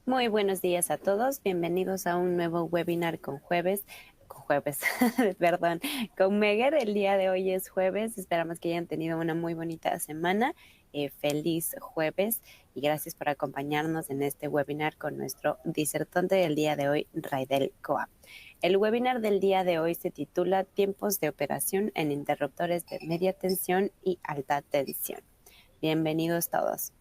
Muy buenos días a todos. Bienvenidos a un nuevo webinar perdón, con Meguer. El día de hoy es jueves. Esperamos que hayan tenido una muy bonita semana. Feliz jueves y gracias por acompañarnos en este webinar con nuestro disertante del día de hoy, Raidel Coa. El webinar del día de hoy se titula Tiempos de operación en interruptores de media tensión y alta tensión. Bienvenidos todos.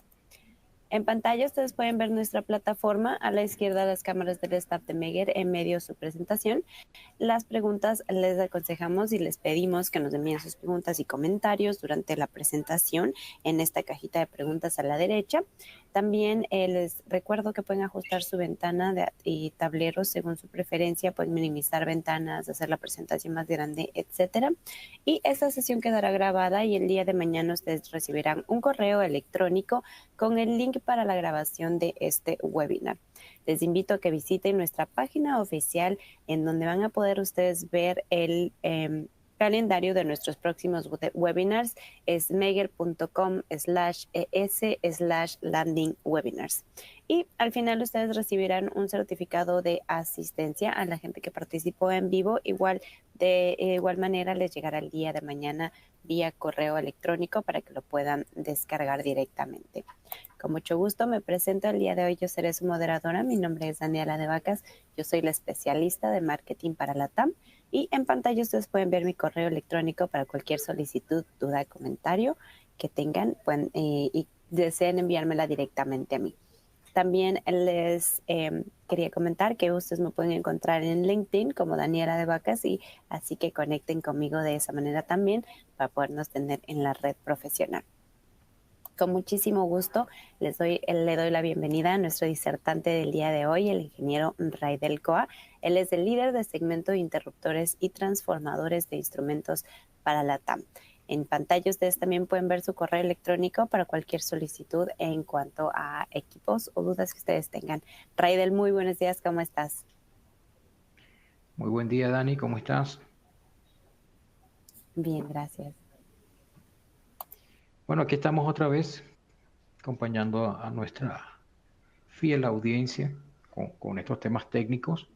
En pantalla ustedes pueden ver nuestra plataforma, a la izquierda las cámaras del staff de Meguer en medio de su presentación. Las preguntas les aconsejamos y les pedimos que nos envíen sus preguntas y comentarios durante la presentación en esta cajita de preguntas a la derecha. También les recuerdo que pueden ajustar su ventana y tablero según su preferencia, pueden minimizar ventanas, hacer la presentación más grande, etcétera. Y esta sesión quedará grabada y el día de mañana ustedes recibirán un correo electrónico con el link para la grabación de este webinar. Les invito a que visiten nuestra página oficial en donde van a poder ustedes ver el calendario de nuestros próximos webinars. Es meguer.com/es/landing webinars. Y al final ustedes recibirán un certificado de asistencia a la gente que participó en vivo. De igual manera les llegará el día de mañana vía correo electrónico para que lo puedan descargar directamente. Con mucho gusto me presento el día de hoy. Yo seré su moderadora. Mi nombre es Daniela de Vacas. Yo soy la especialista de marketing para la TAM. Y en pantalla ustedes pueden ver mi correo electrónico para cualquier solicitud, duda, comentario que tengan y deseen enviármela directamente a mí. También les quería comentar que ustedes me pueden encontrar en LinkedIn como Daniela de Vacas y así que conecten conmigo de esa manera también para podernos tener en la red profesional. Con muchísimo gusto le doy la bienvenida a nuestro disertante del día de hoy, el ingeniero Raidel Coa. Él es el líder de segmento de interruptores y transformadores de instrumentos para la TAM. En pantalla ustedes también pueden ver su correo electrónico para cualquier solicitud en cuanto a equipos o dudas que ustedes tengan. Raidel, muy buenos días, ¿cómo estás? Muy buen día, Dani, ¿cómo estás? Bien, gracias. Bueno, aquí estamos otra vez acompañando a nuestra fiel audiencia con estos temas técnicos.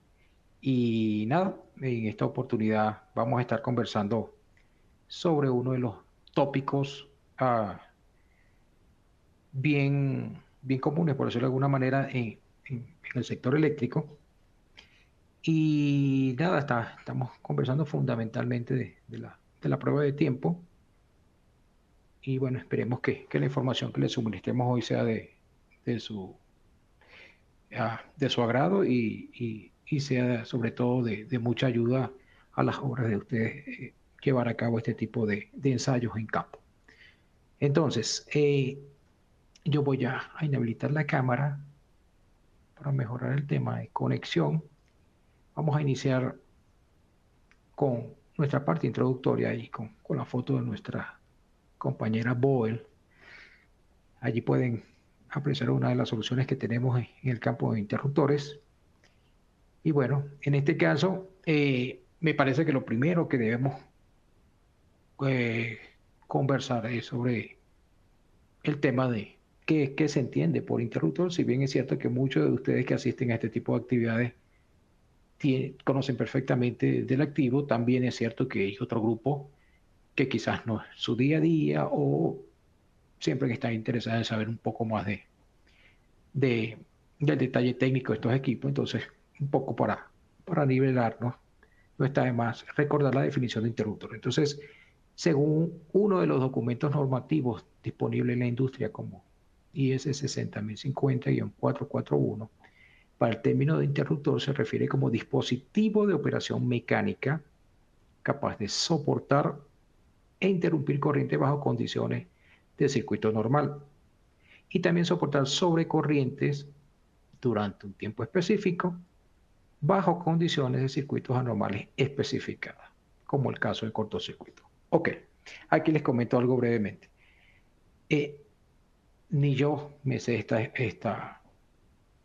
Y nada, en esta oportunidad vamos a estar conversando sobre uno de los tópicos bien comunes, por decirlo de alguna manera, en el sector eléctrico. Y nada, estamos conversando fundamentalmente de la prueba de tiempo. Y bueno, esperemos que la información que le suministremos hoy sea de su, de su agrado y sea sobre todo de mucha ayuda a las obras de ustedes llevar a cabo este tipo de ensayos en campo. Entonces, yo voy a inhabilitar la cámara para mejorar el tema de conexión. Vamos a iniciar con nuestra parte introductoria y con la foto de nuestra compañera Boel. Allí pueden apreciar una de las soluciones que tenemos en el campo de interruptores. Y bueno, en este caso, me parece que lo primero que debemos eh, conversar es sobre el tema de qué se entiende por interruptor. Si bien es cierto que muchos de ustedes que asisten a este tipo de actividades conocen perfectamente del activo, también es cierto que hay otro grupo que quizás no es su día a día o siempre que están interesados en saber un poco más de, del detalle técnico de estos equipos. Entonces, un poco para nivelarnos, no está de más recordar la definición de interruptor. Entonces, según uno de los documentos normativos disponibles en la industria como IS 60050-441, para el término de interruptor se refiere como dispositivo de operación mecánica capaz de soportar e interrumpir corriente bajo condiciones de circuito normal y también soportar sobrecorrientes durante un tiempo específico bajo condiciones de circuitos anormales especificadas, como el caso del cortocircuito. Ok, aquí les comento algo brevemente. Eh, Ni yo me sé esta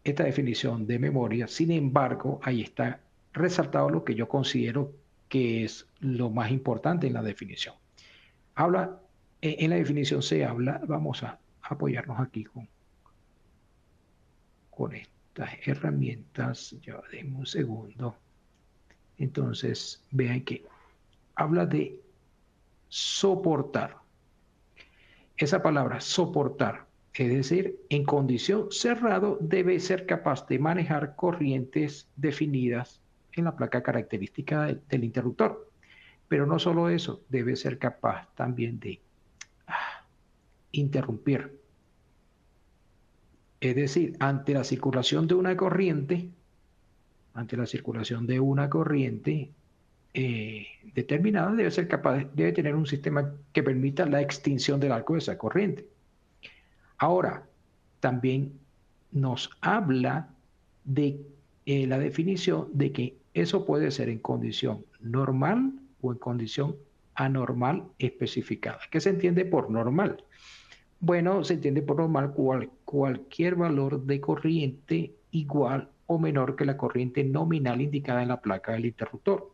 definición de memoria, sin embargo, ahí está resaltado lo que yo considero que es lo más importante en la definición. Habla, en la definición se habla, vamos a apoyarnos aquí con estas herramientas, ya denme un segundo. Entonces, vean que habla de soportar. Esa palabra, soportar, es decir, en condición cerrado debe ser capaz de manejar corrientes definidas en la placa característica del interruptor. Pero no solo eso, debe ser capaz también de interrumpir. Es decir, ante la circulación de una corriente, determinada, debe ser capaz, debe tener un sistema que permita la extinción del arco de esa corriente. Ahora, también nos habla de la definición de que eso puede ser en condición normal o en condición anormal especificada. ¿Qué se entiende por normal? Bueno, se entiende por normal cualquier valor de corriente igual o menor que la corriente nominal indicada en la placa del interruptor.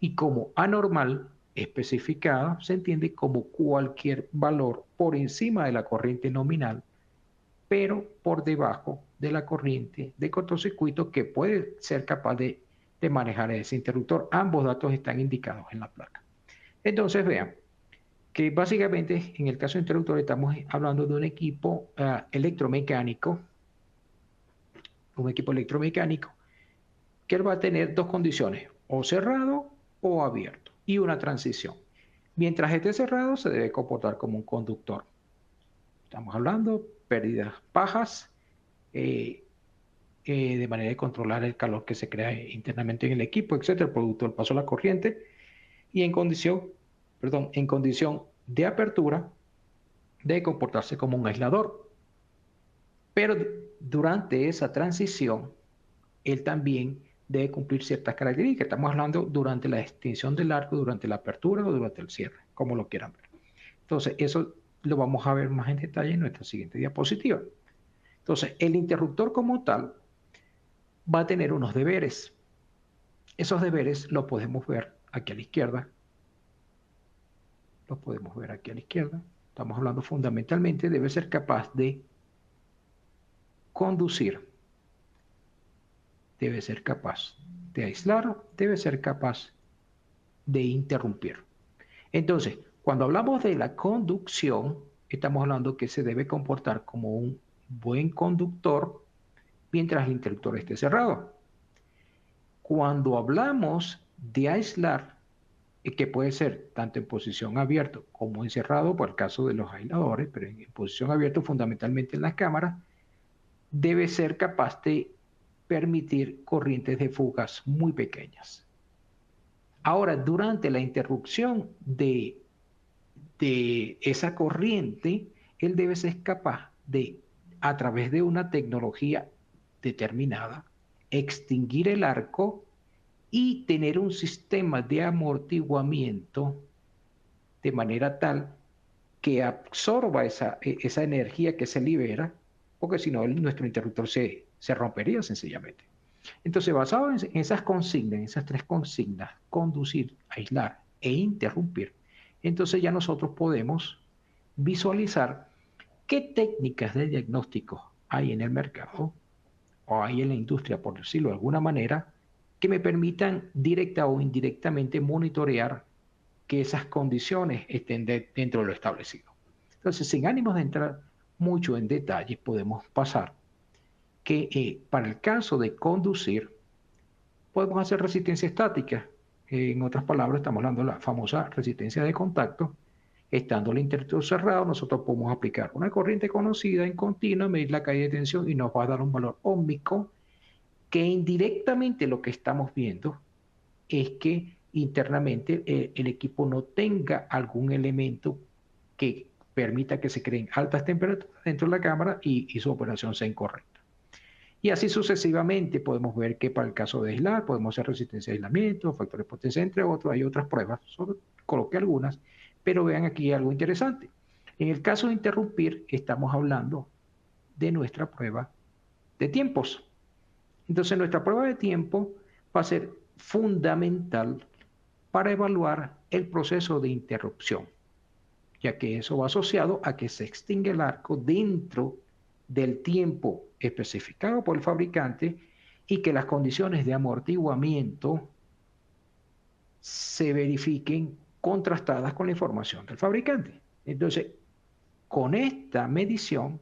Y como anormal especificada se entiende como cualquier valor por encima de la corriente nominal, pero por debajo de la corriente de cortocircuito que puede ser capaz de manejar ese interruptor. Ambos datos están indicados en la placa. Entonces vean que básicamente en el caso de interruptor estamos hablando de un equipo electromecánico, que va a tener dos condiciones, o cerrado o abierto, y una transición. Mientras esté cerrado, se debe comportar como un conductor. Estamos hablando pérdidas bajas, de manera de controlar el calor que se crea internamente en el equipo, etcétera, producto del paso de la corriente. Y en condición de apertura, debe comportarse como un aislador. Pero durante esa transición, él también debe cumplir ciertas características. Estamos hablando durante la extinción del arco, durante la apertura o durante el cierre, como lo quieran ver. Entonces, eso lo vamos a ver más en detalle en nuestra siguiente diapositiva. Entonces, el interruptor como tal va a tener unos deberes. Esos deberes los podemos ver aquí a la izquierda. Estamos hablando fundamentalmente, debe ser capaz de conducir, debe ser capaz de aislar, debe ser capaz de interrumpir. Entonces, cuando hablamos de la conducción, estamos hablando que se debe comportar como un buen conductor mientras el interruptor esté cerrado. Cuando hablamos de aislar, que puede ser tanto en posición abierta como en cerrado, por el caso de los aisladores, pero en posición abierta fundamentalmente en las cámaras, debe ser capaz de permitir corrientes de fugas muy pequeñas. Ahora, durante la interrupción de esa corriente, él debe ser capaz de, a través de una tecnología determinada, extinguir el arco y tener un sistema de amortiguamiento de manera tal que absorba esa energía que se libera, porque si no, nuestro interruptor se rompería sencillamente. Entonces, basado en esas consignas, en esas tres consignas, conducir, aislar e interrumpir, entonces ya nosotros podemos visualizar qué técnicas de diagnóstico hay en el mercado o hay en la industria, por decirlo de alguna manera, que me permitan directa o indirectamente monitorear que esas condiciones estén dentro de lo establecido. Entonces, sin ánimos de entrar mucho en detalle, podemos pasar que para el caso de conducir, podemos hacer resistencia estática. En otras palabras, estamos hablando de la famosa resistencia de contacto. Estando el interruptor cerrado, nosotros podemos aplicar una corriente conocida en continua, medir la caída de tensión y nos va a dar un valor óhmico que indirectamente lo que estamos viendo es que internamente el equipo no tenga algún elemento que permita que se creen altas temperaturas dentro de la cámara y su operación sea incorrecta. Y así sucesivamente podemos ver que para el caso de aislar podemos hacer resistencia de aislamiento, factores de potencia, entre otros. Hay otras pruebas, solo coloqué algunas, pero vean aquí algo interesante. En el caso de interrumpir, estamos hablando de nuestra prueba de tiempos. Entonces, nuestra prueba de tiempo va a ser fundamental para evaluar el proceso de interrupción, ya que eso va asociado a que se extingue el arco dentro del tiempo especificado por el fabricante y que las condiciones de amortiguamiento se verifiquen contrastadas con la información del fabricante. Entonces, con esta medición,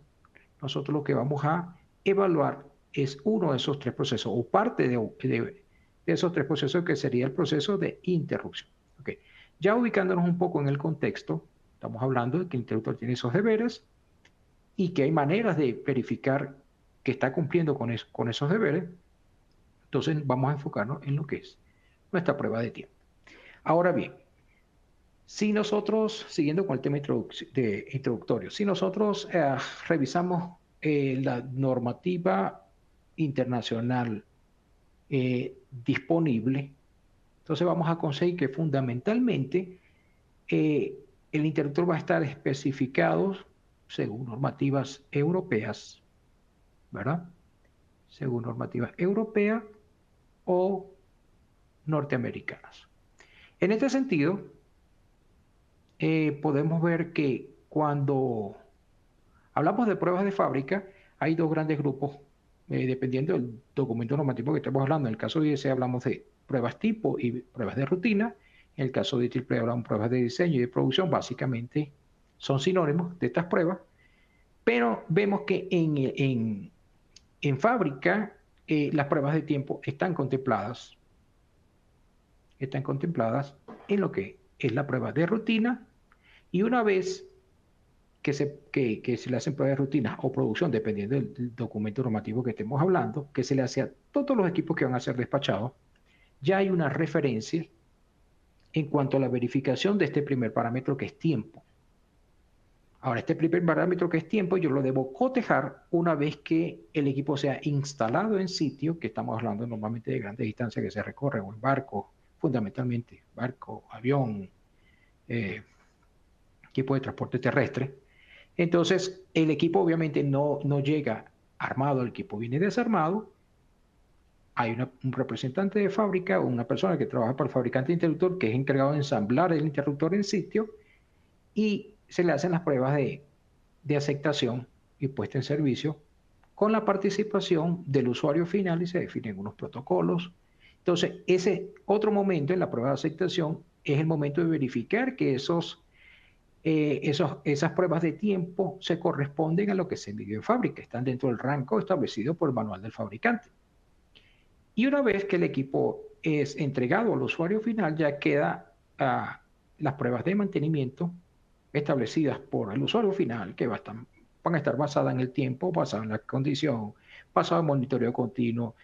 nosotros lo que vamos a evaluar es uno de esos tres procesos o parte de esos tres procesos, que sería el proceso de interrupción. Okay. Ya ubicándonos un poco en el contexto, estamos hablando de que el interruptor tiene esos deberes y que hay maneras de verificar que está cumpliendo con esos deberes. Entonces vamos a enfocarnos en lo que es nuestra prueba de tiempo. Ahora bien, si nosotros, siguiendo con el tema introductorio, si nosotros revisamos la normativa internacional disponible, entonces vamos a conseguir que fundamentalmente el interruptor va a estar especificado según normativas europeas, ¿verdad? Según normativas europeas o norteamericanas. En este sentido, podemos ver que cuando hablamos de pruebas de fábrica, hay dos grandes grupos, dependiendo del documento normativo que estemos hablando. En el caso de IEC hablamos de pruebas tipo y pruebas de rutina. En el caso de IEEE hablamos de pruebas de diseño y de producción. Básicamente son sinónimos de estas pruebas, pero vemos que en fábrica las pruebas de tiempo están contempladas en lo que es la prueba de rutina, y una vez que se le hacen pruebas de rutina o producción, dependiendo del documento normativo que estemos hablando, que se le hace a todos los equipos que van a ser despachados, ya hay una referencia en cuanto a la verificación de este primer parámetro, que es tiempo. Ahora, este primer parámetro, que es tiempo, yo lo debo cotejar una vez que el equipo sea instalado en sitio, que estamos hablando normalmente de grandes distancias que se recorren, o en barco, fundamentalmente barco, avión, equipo de transporte terrestre. Entonces, el equipo obviamente no llega armado, el equipo viene desarmado. Hay un representante de fábrica o una persona que trabaja para el fabricante de interruptor, que es encargado de ensamblar el interruptor en sitio, y se le hacen las pruebas de aceptación y puesta en servicio con la participación del usuario final, y se definen unos protocolos. Entonces, ese otro momento en la prueba de aceptación es el momento de verificar que esas pruebas de tiempo se corresponden a lo que se midió en fábrica, están dentro del rango establecido por el manual del fabricante. Y una vez que el equipo es entregado al usuario final, ya queda las pruebas de mantenimiento establecidas por el usuario final, que van a estar basadas en el tiempo, basadas en la condición, basadas en monitoreo continuo.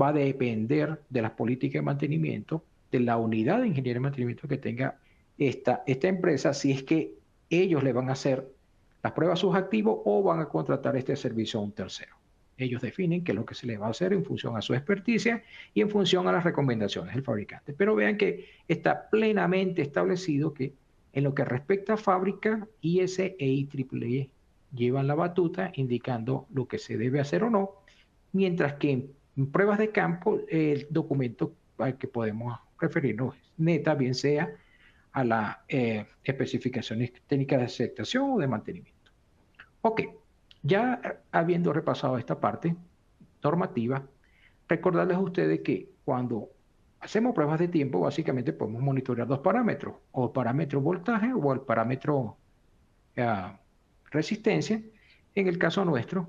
Va a depender de las políticas de mantenimiento, de la unidad de ingeniería de mantenimiento que tenga esta empresa, si es que ellos le van a hacer las pruebas a sus activos o van a contratar este servicio a un tercero. Ellos definen qué es lo que se le va a hacer en función a su experticia y en función a las recomendaciones del fabricante. Pero vean que está plenamente establecido que en lo que respecta a fábrica, IEC e IEEE llevan la batuta indicando lo que se debe hacer o no, mientras que en pruebas de campo el documento al que podemos referirnos neta, bien sea a las especificaciones técnicas de aceptación o de mantenimiento. Ok, ya habiendo repasado esta parte normativa, recordarles a ustedes que cuando hacemos pruebas de tiempo, básicamente podemos monitorear dos parámetros, o el parámetro voltaje o el parámetro resistencia. En el caso nuestro,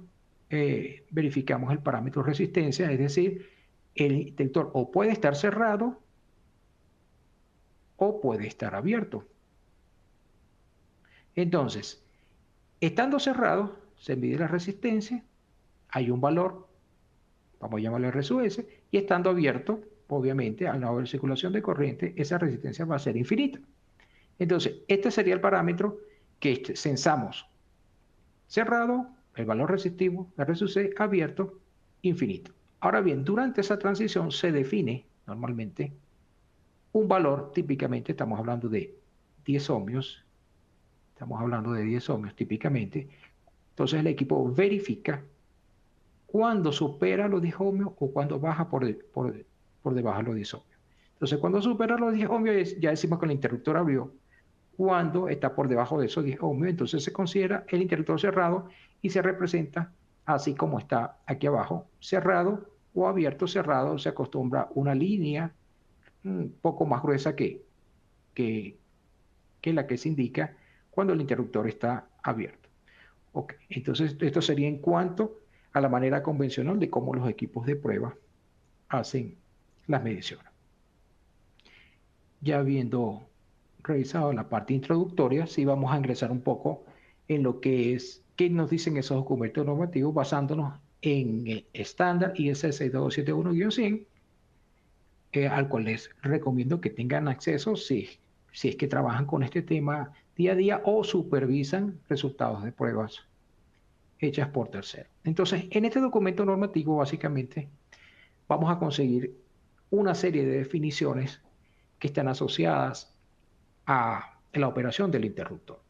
verificamos el parámetro resistencia, es decir, el detector o puede estar cerrado o puede estar abierto. Entonces, estando cerrado, se mide la resistencia, hay un valor, vamos a llamarlo RSUS, y estando abierto, obviamente, al no haber circulación de corriente, esa resistencia va a ser infinita. Entonces, este sería el parámetro que censamos. Cerrado, el valor resistivo, RSUS, abierto, infinito. Ahora bien, durante esa transición se define normalmente un valor, típicamente estamos hablando de 10 ohmios, típicamente. Entonces el equipo verifica cuando supera los 10 ohmios o cuando baja por debajo de los 10 ohmios. Entonces cuando supera los 10 ohmios ya decimos que el interruptor abrió. Cuando está por debajo de esos 10 ohmios, entonces se considera el interruptor cerrado y se representa así como está aquí abajo, cerrado o abierto, cerrado, se acostumbra una línea un poco más gruesa que, que la que se indica cuando el interruptor está abierto. Ok, entonces esto sería en cuanto a la manera convencional de cómo los equipos de prueba hacen las mediciones. Ya habiendo revisado la parte introductoria, sí vamos a ingresar un poco en lo que es, qué nos dicen esos documentos normativos basándonos en el estándar IS 6271-100, al cual les recomiendo que tengan acceso si es que trabajan con este tema día a día o supervisan resultados de pruebas hechas por terceros. Entonces, en este documento normativo, básicamente, vamos a conseguir una serie de definiciones que están asociadas a la operación del interruptor.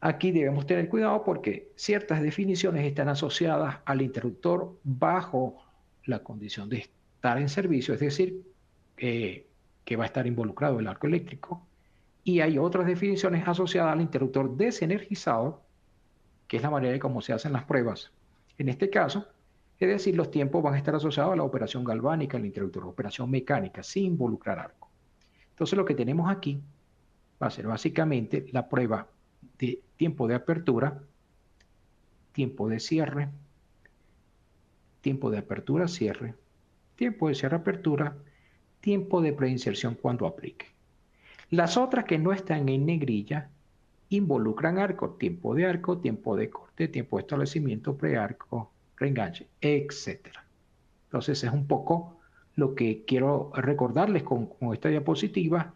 Aquí debemos tener cuidado porque ciertas definiciones están asociadas al interruptor bajo la condición de estar en servicio, es decir, que va a estar involucrado el arco eléctrico, y hay otras definiciones asociadas al interruptor desenergizado, que es la manera de cómo se hacen las pruebas. En este caso, es decir, los tiempos van a estar asociados a la operación galvánica del interruptor, operación mecánica, sin involucrar arco. Entonces, lo que tenemos aquí va a ser básicamente la prueba de tiempo de apertura, tiempo de cierre, tiempo de apertura, cierre, tiempo de cierre, apertura, tiempo de preinserción cuando aplique. Las otras que no están en negrilla involucran arco, tiempo de corte, tiempo de establecimiento, prearco, reenganche, etc. Entonces es un poco lo que quiero recordarles con esta diapositiva,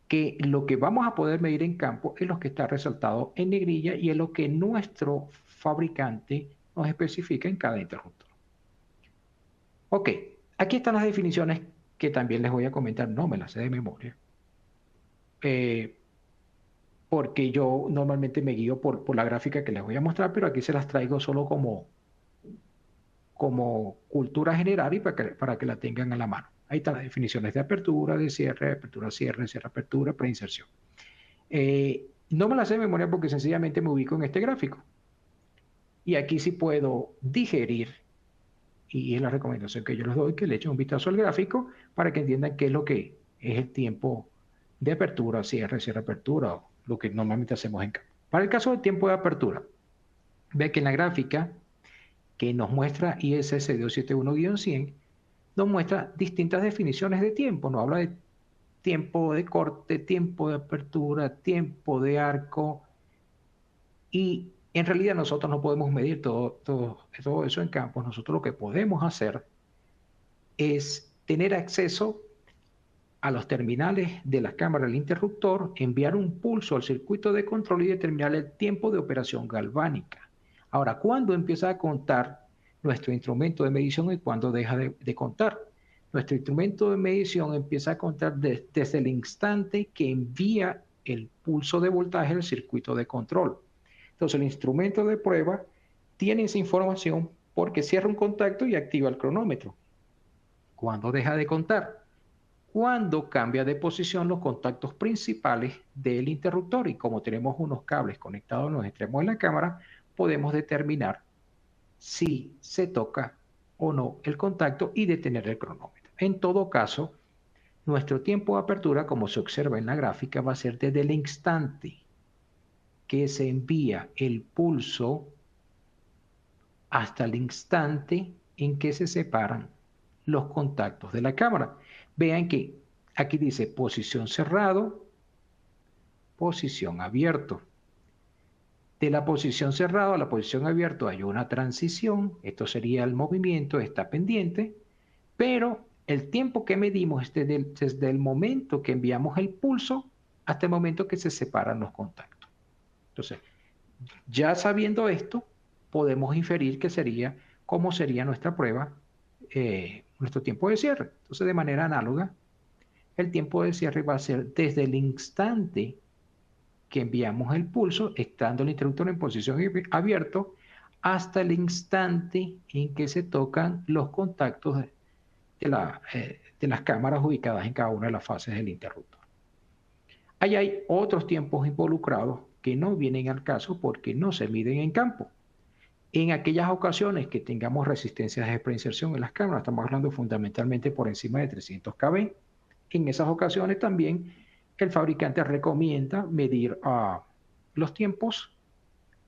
que lo que vamos a poder medir en campo es lo que está resaltado en negrilla y es lo que nuestro fabricante nos especifica en cada interruptor. Ok, aquí están las definiciones que también les voy a comentar, no me las sé de memoria, porque yo normalmente me guío por la gráfica que les voy a mostrar, pero aquí se las traigo solo como cultura general y para que la tengan a la mano. Ahí están las definiciones de apertura, cierre, apertura, preinserción. No me las sé de memoria porque sencillamente me ubico en este gráfico. Y aquí sí puedo digerir, y es la recomendación que yo les doy, que le echen un vistazo al gráfico para que entiendan qué es lo que es el tiempo de apertura, cierre, apertura, o lo que normalmente hacemos en campo. Para el caso del tiempo de apertura, ve que en la gráfica que nos muestra ISS 271-100, nos muestra distintas definiciones de tiempo. Nos habla de tiempo de corte, tiempo de apertura, tiempo de arco, y en realidad nosotros no podemos medir todo eso en campo. Nosotros lo que podemos hacer es tener acceso a los terminales de la cámara del interruptor, enviar un pulso al circuito de control y determinar el tiempo de operación galvánica. Ahora, ¿cuándo empieza a contar nuestro instrumento de medición y cuándo deja de contar? Nuestro instrumento de medición empieza a contar desde el instante que envía el pulso de voltaje al circuito de control. Entonces, el instrumento de prueba tiene esa información porque cierra un contacto y activa el cronómetro. ¿Cuándo deja de contar? Cuando cambia de posición los contactos principales del interruptor, y como tenemos unos cables conectados en los extremos de la cámara, podemos determinar si se toca o no el contacto y detener el cronómetro. En todo caso, nuestro tiempo de apertura, como se observa en la gráfica, va a ser desde el instante que se envía el pulso hasta el instante en que se separan los contactos de la cámara. Vean que aquí dice posición cerrado, posición abierto. De la posición cerrado a la posición abierto hay una transición, esto sería el movimiento, está pendiente, pero el tiempo que medimos es desde el momento que enviamos el pulso hasta el momento que se separan los contactos. Entonces, ya sabiendo esto, podemos inferir cómo sería nuestra prueba, nuestro tiempo de cierre. Entonces, de manera análoga, el tiempo de cierre va a ser desde el instante que enviamos el pulso, estando el interruptor en posición abierto, hasta el instante en que se tocan los contactos de las cámaras ubicadas en cada una de las fases del interruptor. Ahí hay otros tiempos involucrados que no vienen al caso porque no se miden en campo. En aquellas ocasiones que tengamos resistencias de preinserción en las cámaras, estamos hablando fundamentalmente por encima de 300 kb, en esas ocasiones también el fabricante recomienda medir los tiempos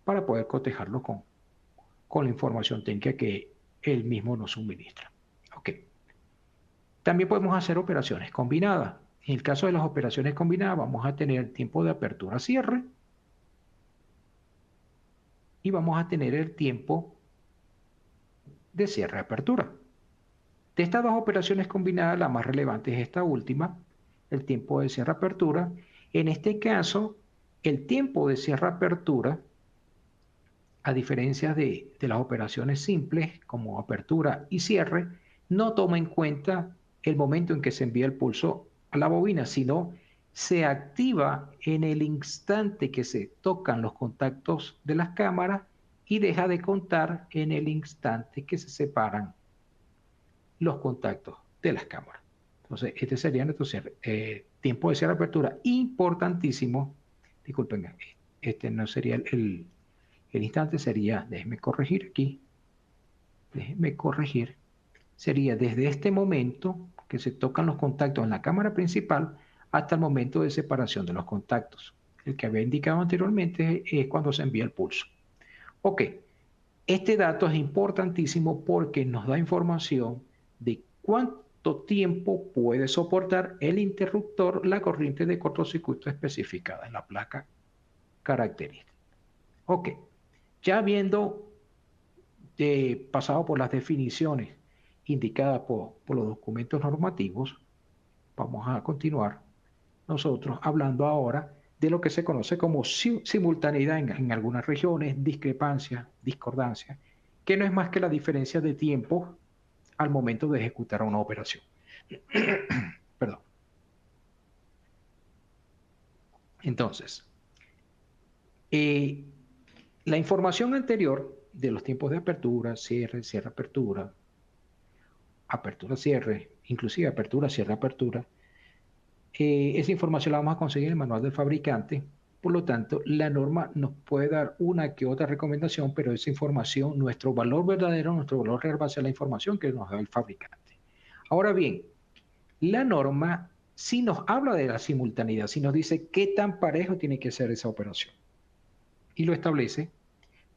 para poder cotejarlo con la información técnica que él mismo nos suministra. Okay. También podemos hacer operaciones combinadas. En el caso de las operaciones combinadas vamos a tener tiempo de apertura-cierre y vamos a tener el tiempo de cierre-apertura. De estas dos operaciones combinadas, la más relevante es esta última, el tiempo de cierre-apertura. En este caso, el tiempo de cierre-apertura, a diferencia de las operaciones simples como apertura y cierre, no toma en cuenta el momento en que se envía el pulso a la bobina, sino se activa en el instante que se tocan los contactos de las cámaras y deja de contar en el instante que se separan los contactos de las cámaras. Entonces, este sería nuestro tiempo de cierre-apertura. Importantísimo, disculpen, este no sería el instante, sería, déjenme corregir aquí, sería desde este momento que se tocan los contactos en la cámara principal hasta el momento de separación de los contactos. El que había indicado anteriormente es cuando se envía el pulso. Ok, este dato es importantísimo porque nos da información de cuánto tiempo puede soportar el interruptor la corriente de cortocircuito especificada en la placa característica. Ok, ya habiendo pasado por las definiciones indicadas por los documentos normativos, vamos a continuar nosotros hablando ahora de lo que se conoce como simultaneidad en algunas regiones, discrepancia, discordancia, que no es más que la diferencia de tiempo al momento de ejecutar una operación. Perdón. Entonces, la información anterior de los tiempos de apertura, cierre, cierre-apertura, apertura-cierre, inclusive apertura, cierre-apertura, esa información la vamos a conseguir en el manual del fabricante. Por lo tanto, la norma nos puede dar una que otra recomendación, pero esa información, nuestro valor verdadero, nuestro valor real va a ser la información que nos da el fabricante. Ahora bien, la norma sí nos habla de la simultaneidad, sí nos dice qué tan parejo tiene que ser esa operación. Y lo establece,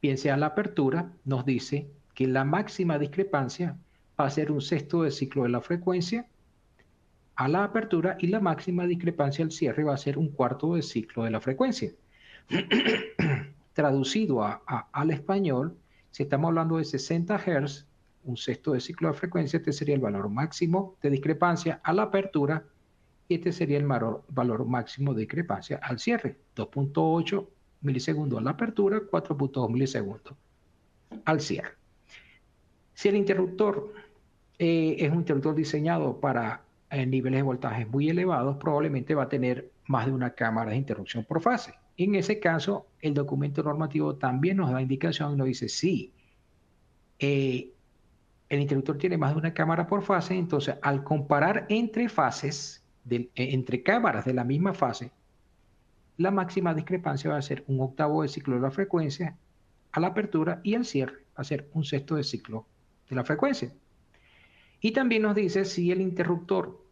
bien sea la apertura, nos dice que la máxima discrepancia va a ser un sexto de ciclo de la frecuencia a la apertura y la máxima discrepancia al cierre va a ser un cuarto de ciclo de la frecuencia. Traducido al español, si estamos hablando de 60 Hz, un sexto de ciclo de frecuencia, este sería el valor máximo de discrepancia a la apertura y este sería el valor máximo de discrepancia al cierre, 2.8 milisegundos a la apertura, 4.2 milisegundos al cierre. Si el interruptor es un interruptor diseñado para niveles de voltaje muy elevados, probablemente va a tener más de una cámara de interrupción por fase. En ese caso, el documento normativo también nos da indicación y nos dice, sí, el interruptor tiene más de una cámara por fase, entonces al comparar entre fases, entre cámaras de la misma fase, la máxima discrepancia va a ser un octavo de ciclo de la frecuencia a la apertura y al cierre va a ser un sexto de ciclo de la frecuencia. Y también nos dice si el interruptor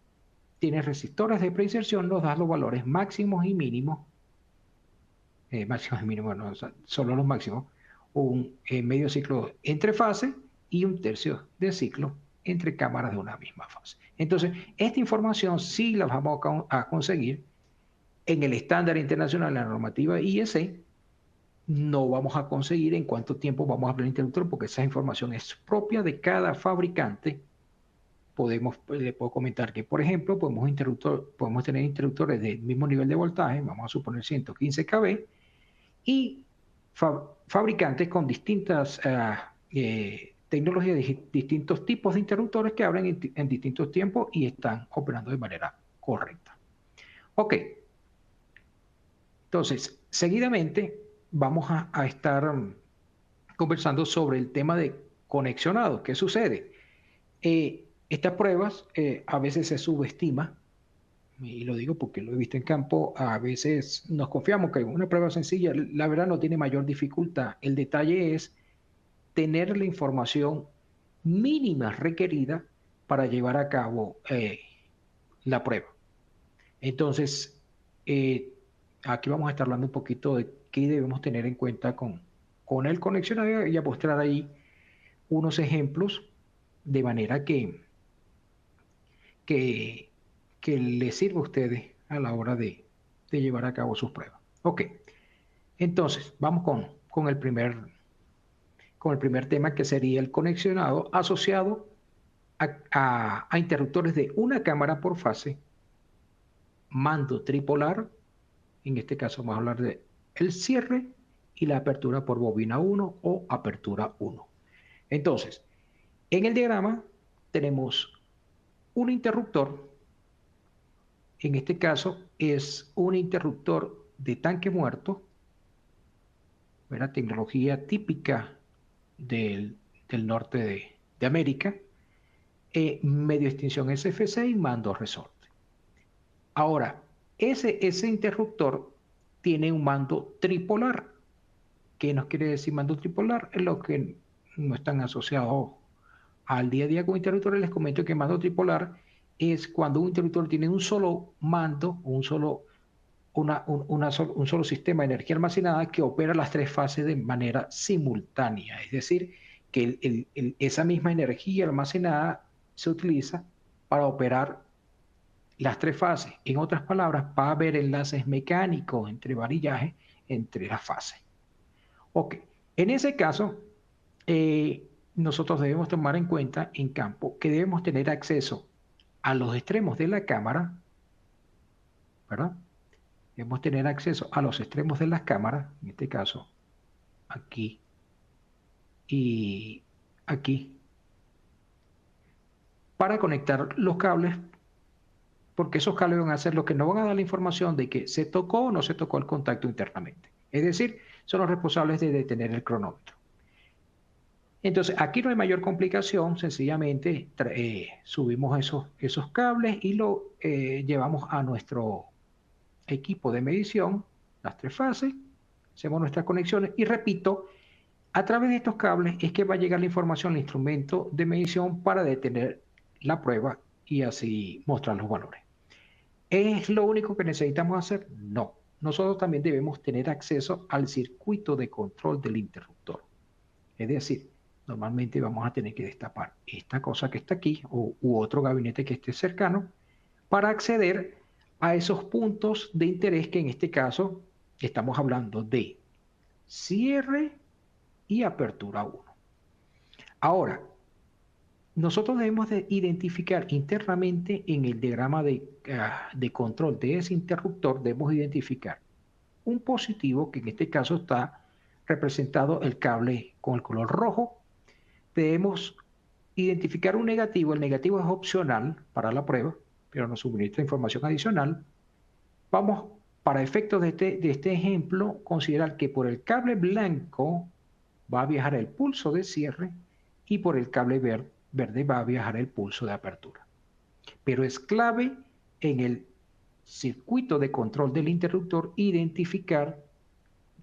tiene resistores de preinserción, nos da los valores máximos y mínimos, máximos y mínimos, no, solo los máximos, un medio ciclo entre fases y un tercio de ciclo entre cámaras de una misma fase. Entonces, esta información sí la vamos a conseguir en el estándar internacional, la normativa IEC. No vamos a conseguir en cuánto tiempo vamos a abrir el interruptor, porque esa información es propia de cada fabricante. Le puedo comentar que, por ejemplo, podemos tener interruptores del mismo nivel de voltaje, vamos a suponer 115 kV, y fabricantes con distintas tecnologías, distintos tipos de interruptores que abren en distintos tiempos y están operando de manera correcta. Ok. Entonces, seguidamente vamos a estar conversando sobre el tema de conexionado. ¿Qué sucede? Estas pruebas a veces se subestima, y lo digo porque lo he visto en campo, a veces nos confiamos que una prueba sencilla, la verdad no tiene mayor dificultad. El detalle es tener la información mínima requerida para llevar a cabo la prueba. Entonces, aquí vamos a estar hablando un poquito de qué debemos tener en cuenta con el conexionado y a mostrar ahí unos ejemplos de manera que, que les sirva a ustedes a la hora de llevar a cabo sus pruebas. Ok, entonces vamos con el primer tema, que sería el conexionado asociado a interruptores de una cámara por fase, mando tripolar. En este caso vamos a hablar de el cierre y la apertura por bobina 1 o apertura 1. Entonces, en el diagrama tenemos un interruptor. En este caso es un interruptor de tanque muerto, una tecnología típica del norte de América, medio extinción SFC y mando resorte. Ahora, ese interruptor tiene un mando tripolar. ¿Qué nos quiere decir mando tripolar? Es lo que no están asociados al día a día con interruptores. Les comento que mando tripolar es cuando un interruptor tiene un solo mando, un solo sistema de energía almacenada que opera las tres fases de manera simultánea. Es decir, que esa misma energía almacenada se utiliza para operar las tres fases. En otras palabras, va a haber enlaces mecánicos entre varillajes entre las fases. Ok, en ese caso, nosotros debemos tomar en cuenta en campo que debemos tener acceso a los extremos de la cámara, ¿verdad? Debemos tener acceso a los extremos de las cámaras, en este caso, aquí y aquí, para conectar los cables, porque esos cables van a ser los que nos van a dar la información de que se tocó o no se tocó el contacto internamente. Es decir, son los responsables de detener el cronómetro. Entonces, aquí no hay mayor complicación, sencillamente subimos esos cables y lo llevamos a nuestro equipo de medición, las tres fases, hacemos nuestras conexiones y repito, a través de estos cables es que va a llegar la información al instrumento de medición para detener la prueba y así mostrar los valores. ¿Es lo único que necesitamos hacer? No. Nosotros también debemos tener acceso al circuito de control del interruptor. Es decir, normalmente vamos a tener que destapar esta cosa que está aquí u otro gabinete que esté cercano para acceder a esos puntos de interés que en este caso estamos hablando de cierre y apertura 1. Ahora, nosotros debemos de identificar internamente en el diagrama de control de ese interruptor, debemos identificar un positivo, que en este caso está representado el cable con el color rojo. Debemos identificar un negativo. El negativo es opcional para la prueba, pero nos suministra información adicional. Vamos, para efectos de este ejemplo, considerar que por el cable blanco va a viajar el pulso de cierre y por el cable verde va a viajar el pulso de apertura. Pero es clave en el circuito de control del interruptor identificar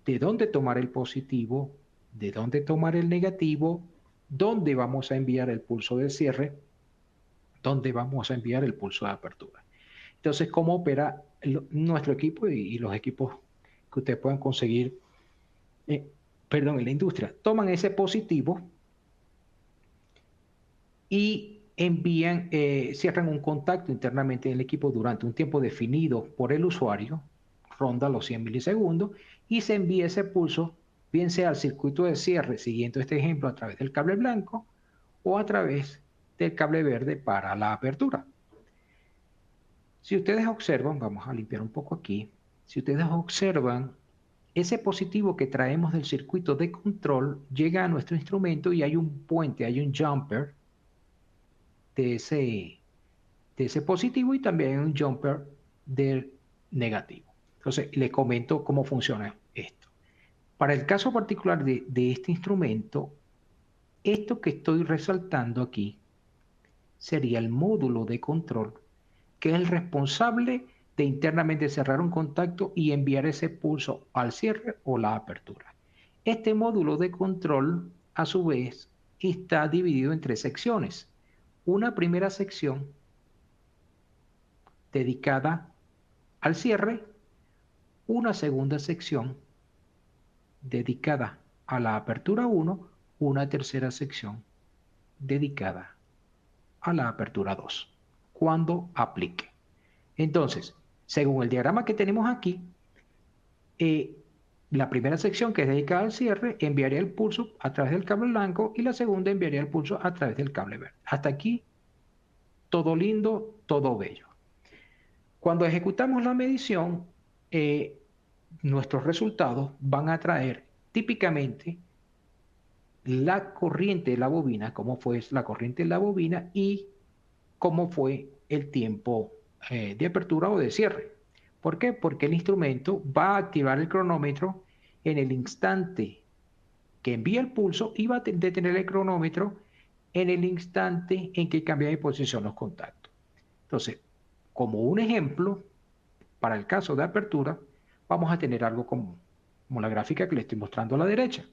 de dónde tomar el positivo, de dónde tomar el negativo, dónde vamos a enviar el pulso de cierre, dónde vamos a enviar el pulso de apertura. Entonces, ¿cómo opera nuestro equipo y los equipos que ustedes puedan conseguir, en la industria? Toman ese positivo y envían, cierran un contacto internamente en el equipo durante un tiempo definido por el usuario, ronda los 100 milisegundos, y se envía ese pulso, bien sea al circuito de cierre, siguiendo este ejemplo, a través del cable blanco o a través del cable verde para la apertura. Si ustedes observan, vamos a limpiar un poco aquí, si ustedes observan, ese positivo que traemos del circuito de control llega a nuestro instrumento y hay un puente, hay un jumper de ese positivo y también un jumper del negativo. Entonces, les comento cómo funciona esto. Para el caso particular de este instrumento, esto que estoy resaltando aquí sería el módulo de control, que es el responsable de internamente cerrar un contacto y enviar ese pulso al cierre o la apertura. Este módulo de control a su vez, está dividido en 3 secciones. Una primera sección dedicada al cierre, una segunda sección dedicada a la apertura 1, una tercera sección dedicada a la apertura 2, cuando aplique. Entonces, según el diagrama que tenemos aquí, la primera sección, que es dedicada al cierre, enviaría el pulso a través del cable blanco y la segunda enviaría el pulso a través del cable verde. Hasta aquí, todo lindo, todo bello. Cuando ejecutamos la medición, nuestros resultados van a traer típicamente la corriente de la bobina, cómo fue la corriente de la bobina y cómo fue el tiempo de apertura o de cierre. ¿Por qué? Porque el instrumento va a activar el cronómetro en el instante que envía el pulso y va a detener el cronómetro en el instante en que cambia de posición los contactos. Entonces, como un ejemplo, para el caso de apertura, vamos a tener algo como la gráfica que le estoy mostrando a la derecha.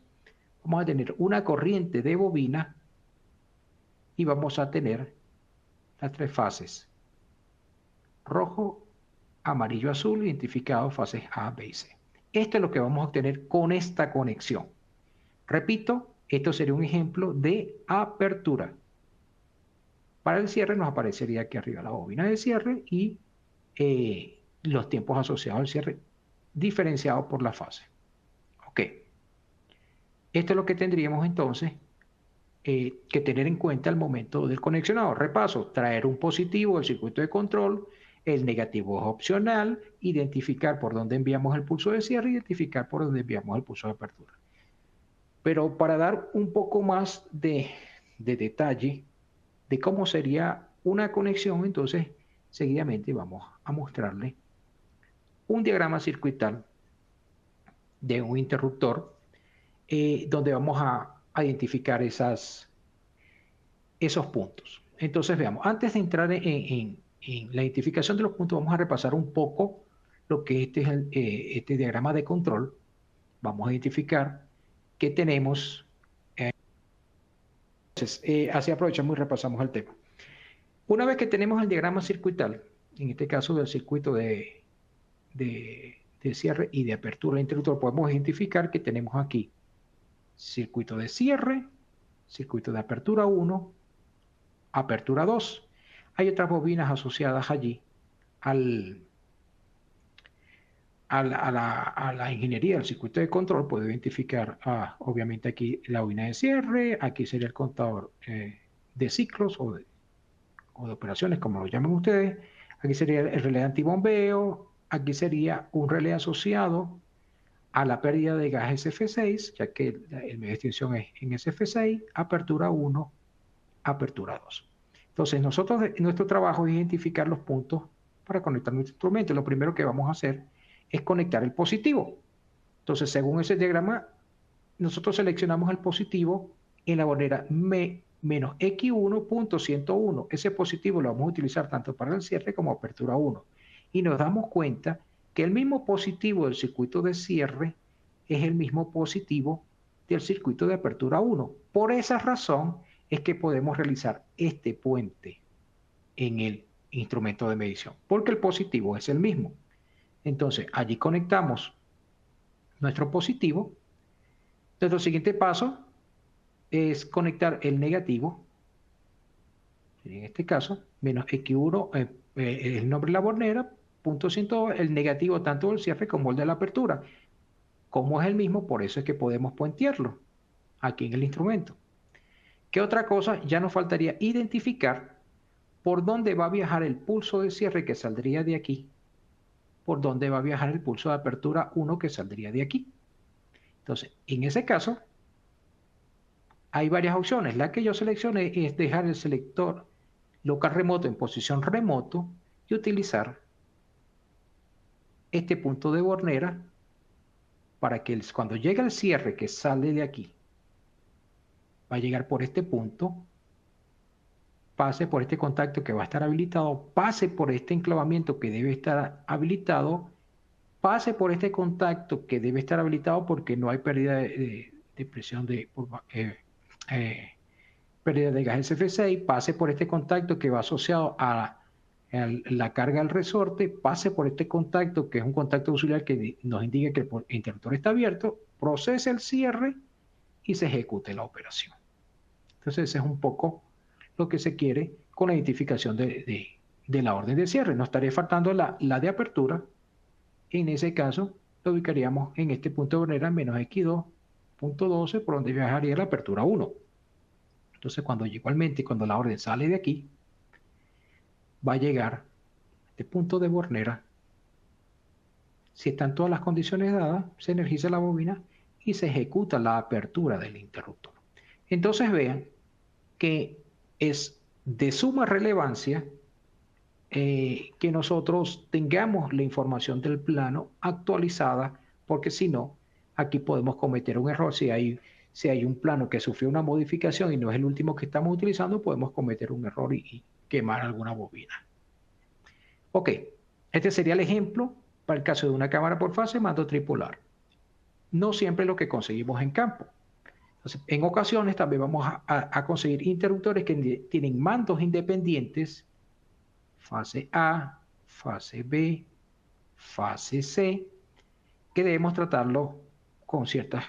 Vamos a tener una corriente de bobina y vamos a tener las 3 fases: rojo, amarillo, azul, identificados fases A, B y C. Esto es lo que vamos a obtener con esta conexión. Repito, esto sería un ejemplo de apertura. Para el cierre nos aparecería aquí arriba la bobina de cierre y los tiempos asociados al cierre diferenciados por la fase. Ok. Esto es lo que tendríamos entonces que tener en cuenta al momento del conexionado. Repaso: traer un positivo del circuito de control, el negativo es opcional, identificar por dónde enviamos el pulso de cierre, identificar por dónde enviamos el pulso de apertura. Pero para dar un poco más de detalle de cómo sería una conexión, entonces seguidamente vamos a mostrarle un diagrama circuital de un interruptor donde vamos a identificar esos puntos. Entonces veamos, antes de entrar en la identificación de los puntos, vamos a repasar un poco lo que este es este diagrama de control. Vamos a identificar que tenemos, así aprovechamos y repasamos el tema. Una vez que tenemos el diagrama circuital, en este caso del circuito de cierre y de apertura del interruptor, podemos identificar que tenemos aquí circuito de cierre, circuito de apertura 1, apertura 2. Hay otras bobinas asociadas allí a la ingeniería del circuito de control. Puedo identificar, obviamente, aquí la bobina de cierre, aquí sería el contador de ciclos o de operaciones, como lo llaman ustedes. Aquí sería el relé antibombeo, aquí sería un relé asociado a la pérdida de gas SF6, ya que el medio de extinción es en SF6, apertura 1, apertura 2. Entonces, nuestro trabajo es identificar los puntos para conectar nuestro instrumento. Lo primero que vamos a hacer es conectar el positivo. Entonces, según ese diagrama, nosotros seleccionamos el positivo en la bornera menos X1.101. Ese positivo lo vamos a utilizar tanto para el cierre como apertura 1. Y nos damos cuenta que el mismo positivo del circuito de cierre es el mismo positivo del circuito de apertura 1. Por esa razón es que podemos realizar este puente en el instrumento de medición, porque el positivo es el mismo. Entonces, allí conectamos nuestro positivo. Nuestro siguiente paso es conectar el negativo, en este caso, menos X1, el nombre de la bornera, punto 102, el negativo tanto del cierre como el de la apertura. Como es el mismo, por eso es que podemos puentearlo aquí en el instrumento. ¿Qué otra cosa? Ya nos faltaría identificar por dónde va a viajar el pulso de cierre que saldría de aquí, por dónde va a viajar el pulso de apertura 1 que saldría de aquí. Entonces, en ese caso, hay varias opciones. La que yo seleccioné es dejar el selector local remoto en posición remoto y utilizar este punto de bornera para que cuando llegue el cierre que sale de aquí, va a llegar por este punto, pase por este contacto que va a estar habilitado, pase por este enclavamiento que debe estar habilitado, pase por este contacto que debe estar habilitado porque no hay pérdida de presión eh, pérdida de gas SF6, pase por este contacto que va asociado a la carga al resorte, pase por este contacto que es un contacto auxiliar que nos indica que el interruptor está abierto, procese el cierre y se ejecute la operación. Entonces, ese es un poco lo que se quiere con la identificación de la orden de cierre. Nos estaría faltando la de apertura. En ese caso, lo ubicaríamos en este punto de barrera menos X2.12, por donde viajaría la apertura 1. Entonces, igualmente, cuando la orden sale de aquí, va a llegar a este punto de bornera. Si están todas las condiciones dadas, se energiza la bobina y se ejecuta la apertura del interruptor. Entonces vean que es de suma relevancia que nosotros tengamos la información del plano actualizada, porque si no, aquí podemos cometer un error. Si hay un plano que sufrió una modificación y no es el último que estamos utilizando, podemos cometer un error y quemar alguna bobina. Ok, este sería el ejemplo para el caso de una cámara por fase, mando tripolar. No siempre lo que conseguimos en campo. Entonces, en ocasiones también vamos a conseguir interruptores que tienen mandos independientes, fase A, fase B, fase C, que debemos tratarlo con ciertas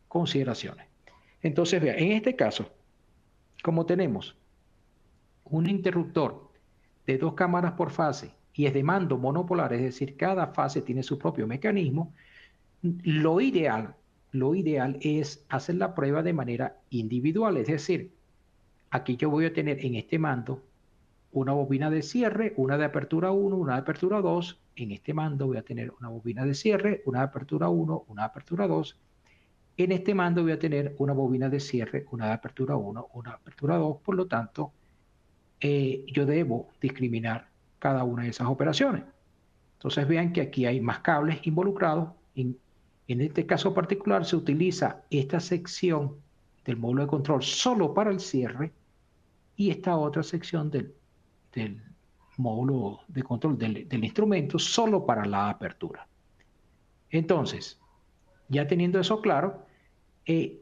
consideraciones. Entonces, vea, en este caso, como tenemos un interruptor de 2 cámaras por fase y es de mando monopolar, es decir, cada fase tiene su propio mecanismo, lo ideal es hacer la prueba de manera individual, es decir, aquí yo voy a tener en este mando una bobina de cierre, una de apertura 1, una de apertura 2. En este mando voy a tener una bobina de cierre, una de apertura 1, una de apertura 2. En este mando voy a tener una bobina de cierre, una de apertura 1, una de apertura 2. Por lo tanto, yo debo discriminar cada una de esas operaciones. Entonces vean que aquí hay más cables involucrados. En este caso particular se utiliza esta sección del módulo de control solo para el cierre y esta otra sección del módulo de control del instrumento solo para la apertura. Entonces, ya teniendo eso claro, en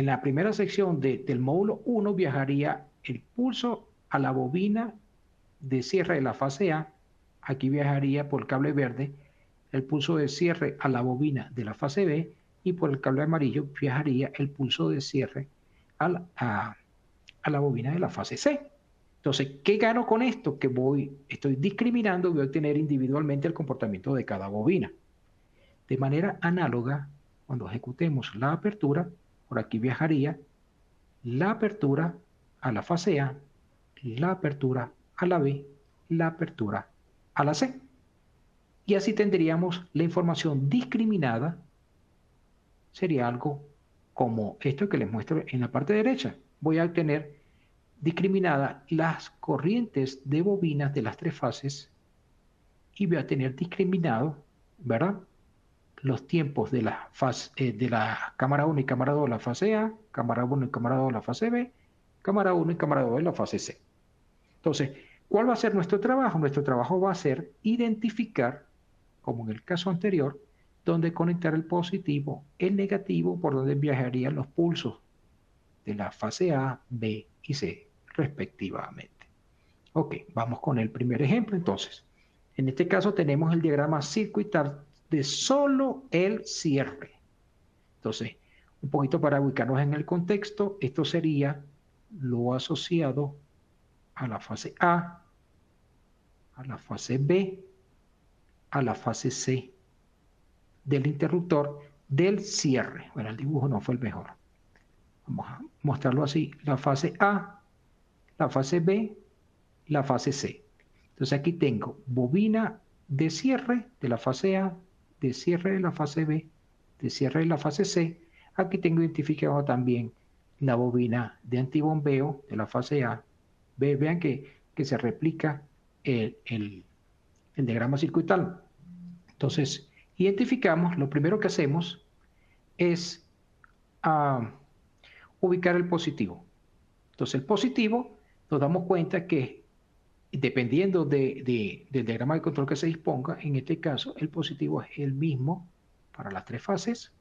la primera sección del módulo 1 viajaría el pulso a la bobina de cierre de la fase A. Aquí viajaría por el cable verde el pulso de cierre a la bobina de la fase B y por el cable amarillo viajaría el pulso de cierre a la bobina de la fase C. Entonces, ¿qué gano con esto? Que estoy discriminando, voy a obtener individualmente el comportamiento de cada bobina. De manera análoga, cuando ejecutemos la apertura, por aquí viajaría la apertura a la fase A, la apertura a la B, la apertura a la C. Y así tendríamos la información discriminada. Sería algo como esto que les muestro en la parte derecha. Voy a obtener discriminada las corrientes de bobinas de las 3 fases y voy a tener discriminado, ¿verdad?, los tiempos de la cámara 1 y cámara 2 de la fase A, cámara 1 y cámara 2 de la fase B, cámara 1 y cámara 2 de la fase C. Entonces, ¿cuál va a ser nuestro trabajo? Nuestro trabajo va a ser identificar, como en el caso anterior, dónde conectar el positivo, el negativo, por donde viajarían los pulsos de la fase A, B y C, respectivamente. Ok, vamos con el primer ejemplo entonces. En este caso tenemos el diagrama circuital de solo el cierre. Entonces, un poquito para ubicarnos en el contexto, esto sería lo asociado a la fase A, a la fase B, a la fase C del interruptor del cierre. Bueno, el dibujo no fue el mejor. Vamos a mostrarlo así. La fase A, la fase B, la fase C. Entonces aquí tengo bobina de cierre de la fase A, de cierre de la fase B, de cierre de la fase C. Aquí tengo identificado también la bobina de antibombeo de la fase A. Vean que se replica el diagrama circuital. Entonces, identificamos, lo primero que hacemos es ubicar el positivo. Entonces, el positivo, nos damos cuenta que dependiendo del diagrama de control que se disponga, en este caso, el positivo es el mismo para las 3 fases.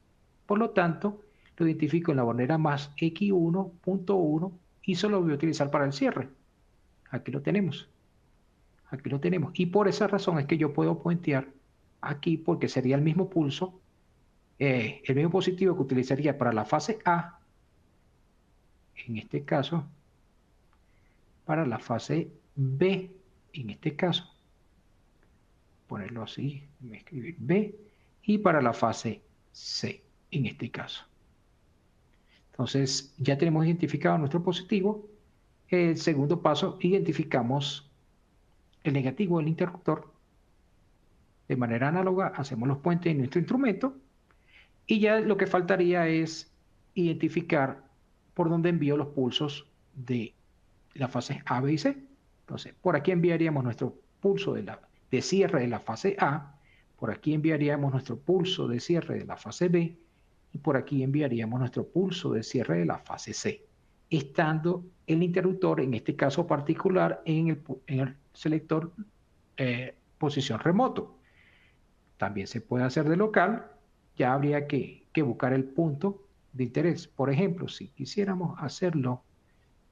Por lo tanto, lo identifico en la bornera más X1.1 y solo lo voy a utilizar para el cierre. Aquí lo tenemos. Aquí lo tenemos. Y por esa razón es que yo puedo puentear aquí porque sería el mismo pulso, el mismo positivo que utilizaría para la fase A, en este caso, para la fase B, en este caso. Ponerlo así, escribir B, y para la fase C, en este caso. Entonces, ya tenemos identificado nuestro positivo. El segundo paso, identificamos el negativo del interruptor. De manera análoga, hacemos los puentes en nuestro instrumento y ya lo que faltaría es identificar por dónde envío los pulsos de las fases A, B y C. Entonces, por aquí enviaríamos nuestro pulso de cierre de la fase A, por aquí enviaríamos nuestro pulso de cierre de la fase B y por aquí enviaríamos nuestro pulso de cierre de la fase C, estando el interruptor, en este caso particular, en el selector posición remoto. También se puede hacer de local, ya habría que buscar el punto de interés. Por ejemplo, si quisiéramos hacerlo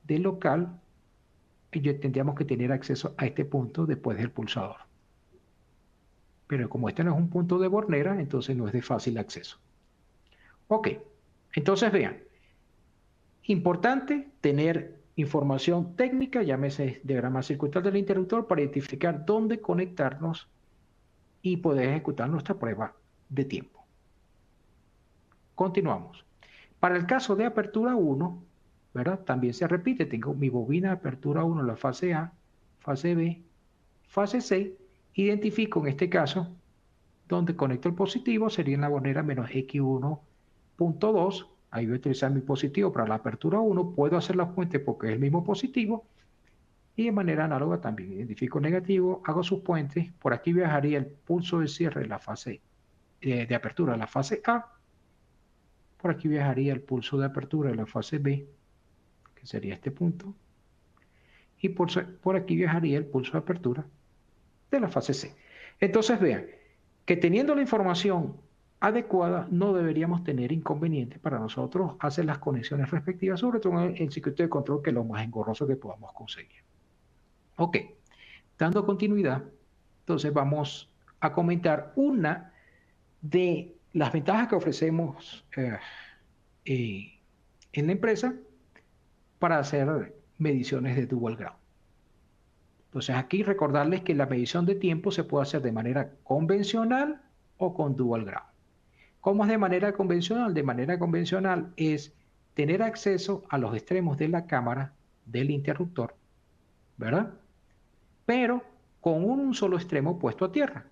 de local, tendríamos que tener acceso a este punto después del pulsador. Pero como este no es un punto de bornera, entonces no es de fácil acceso. Ok, entonces vean, importante tener información técnica, llámese diagrama circuital del interruptor, para identificar dónde conectarnos y poder ejecutar nuestra prueba de tiempo. Continuamos. Para el caso de apertura 1, ¿verdad? También se repite, tengo mi bobina de apertura 1, la fase A, fase B, fase C, identifico en este caso donde conecto el positivo, sería en la bornera menos X1.2, ahí voy a utilizar mi positivo para la apertura 1, puedo hacer la puente porque es el mismo positivo, y de manera análoga también identifico negativo, hago sus puentes, por aquí viajaría el pulso de cierre de la fase de apertura de la fase A, por aquí viajaría el pulso de apertura de la fase B, que sería este punto, y por aquí viajaría el pulso de apertura de la fase C. Entonces vean que teniendo la información adecuada no deberíamos tener inconvenientes para nosotros hacer las conexiones respectivas, sobre todo en el circuito de control, que es lo más engorroso que podamos conseguir. Ok, dando continuidad, entonces vamos a comentar una de las ventajas que ofrecemos en la empresa para hacer mediciones de dual ground. Entonces aquí recordarles que la medición de tiempo se puede hacer de manera convencional o con dual ground. ¿Cómo es de manera convencional? De manera convencional es tener acceso a los extremos de la cámara del interruptor, ¿verdad? Pero con un solo extremo puesto a tierra.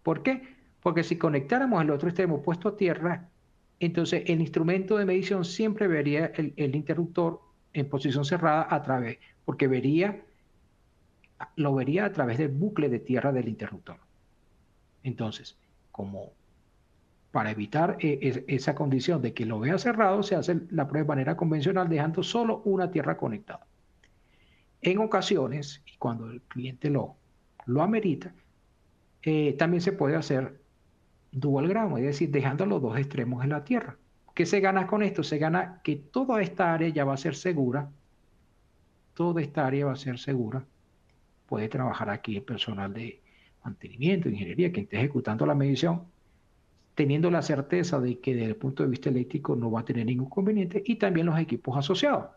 ¿Por qué? Porque si conectáramos el otro extremo puesto a tierra, entonces el instrumento de medición siempre vería el interruptor en posición cerrada porque lo vería a través del bucle de tierra del interruptor. Entonces, como para evitar esa condición de que lo vea cerrado, se hace la prueba de manera convencional dejando solo una tierra conectada. En ocasiones, y cuando el cliente lo amerita, también se puede hacer dual ground, es decir, dejando los dos extremos en la tierra. ¿Qué se gana con esto? Se gana que toda esta área ya va a ser segura. Toda esta área va a ser segura. Puede trabajar aquí el personal de mantenimiento, de ingeniería, que esté ejecutando la medición, teniendo la certeza de que desde el punto de vista eléctrico no va a tener ningún inconveniente, y también los equipos asociados.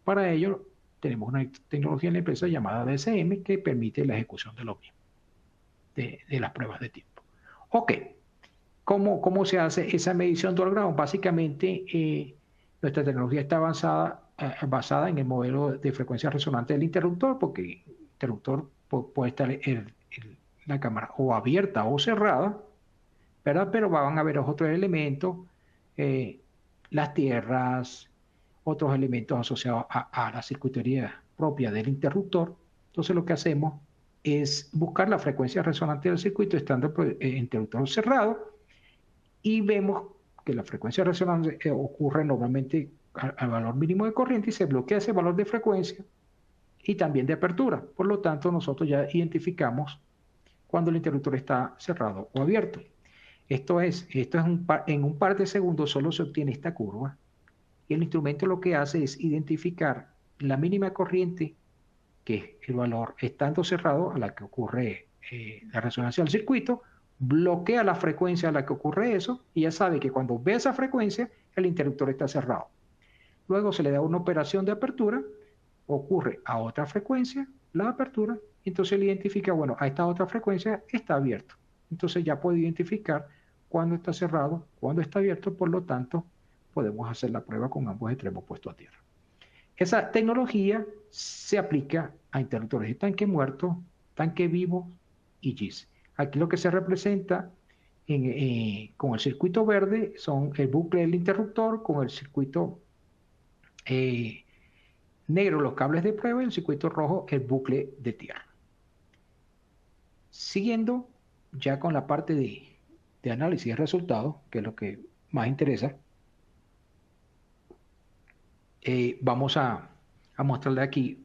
Para ello, tenemos una tecnología en la empresa llamada DSM que permite la ejecución de lo mismo, de las pruebas de tiempo. Ok, ¿cómo se hace esa medición dual ground? Básicamente, nuestra tecnología está basada en el modelo de frecuencia resonante del interruptor, porque el interruptor puede estar la cámara o abierta o cerrada, ¿verdad? Pero van a haber otros elementos, las tierras, otros elementos asociados a la circuitería propia del interruptor. Entonces lo que hacemos es buscar la frecuencia resonante del circuito estando el interruptor cerrado, y vemos que la frecuencia resonante ocurre normalmente al valor mínimo de corriente y se bloquea ese valor de frecuencia y también de apertura. Por lo tanto, nosotros ya identificamos cuando el interruptor está cerrado o abierto. En un par de segundos solo se obtiene esta curva, y el instrumento lo que hace es identificar la mínima corriente, que es el valor estando cerrado a la que ocurre la resonancia del circuito, bloquea la frecuencia a la que ocurre eso y ya sabe que cuando ve esa frecuencia el interruptor está cerrado. Luego se le da una operación de apertura, ocurre a otra frecuencia la apertura, y entonces él identifica, bueno, a esta otra frecuencia está abierto. Entonces ya puede identificar cuándo está cerrado, cuándo está abierto, por lo tanto podemos hacer la prueba con ambos extremos puestos a tierra. Esa tecnología se aplica a interruptores de tanque muerto, tanque vivo y GIS. Aquí lo que se representa con el circuito verde son el bucle del interruptor, con el circuito negro los cables de prueba y el circuito rojo el bucle de tierra. Siguiendo ya con la parte de análisis de resultados, que es lo que más interesa, vamos a mostrarle aquí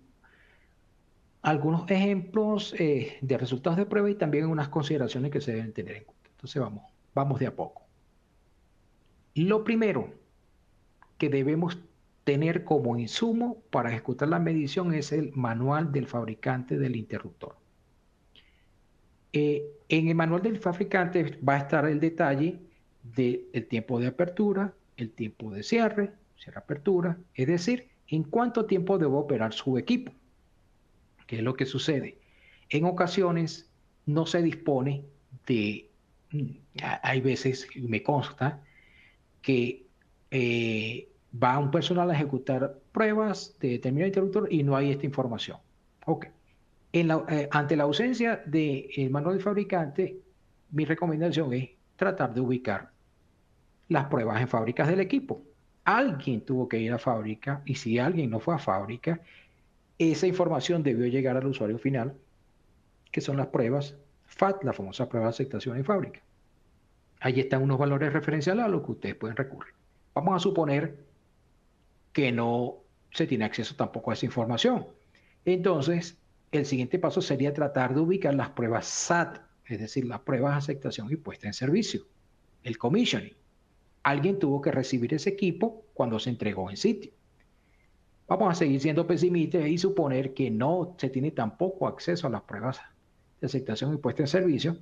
algunos ejemplos de resultados de prueba y también unas consideraciones que se deben tener en cuenta. Entonces vamos de a poco. Lo primero que debemos tener como insumo para ejecutar la medición es el manual del fabricante del interruptor. En el manual del fabricante va a estar el detalle del tiempo de apertura, el tiempo de cierre apertura, es decir, en cuánto tiempo debo operar su equipo. ¿Qué es lo que sucede? En ocasiones no se dispone de, hay veces, me consta, que va un personal a ejecutar pruebas de determinado interruptor y no hay esta información. Ok. Ante la ausencia del manual del fabricante, mi recomendación es tratar de ubicar las pruebas en fábricas del equipo. Alguien tuvo que ir a fábrica y si alguien no fue a fábrica, esa información debió llegar al usuario final, que son las pruebas FAT, la famosa prueba de aceptación en fábrica. Allí están unos valores referenciales a los que ustedes pueden recurrir. Vamos a suponer que no se tiene acceso tampoco a esa información. Entonces, el siguiente paso sería tratar de ubicar las pruebas SAT, es decir, las pruebas de aceptación y puesta en servicio, el commissioning. Alguien tuvo que recibir ese equipo cuando se entregó en sitio. Vamos a seguir siendo pesimistas y suponer que no se tiene tampoco acceso a las pruebas de aceptación y puesta en servicio.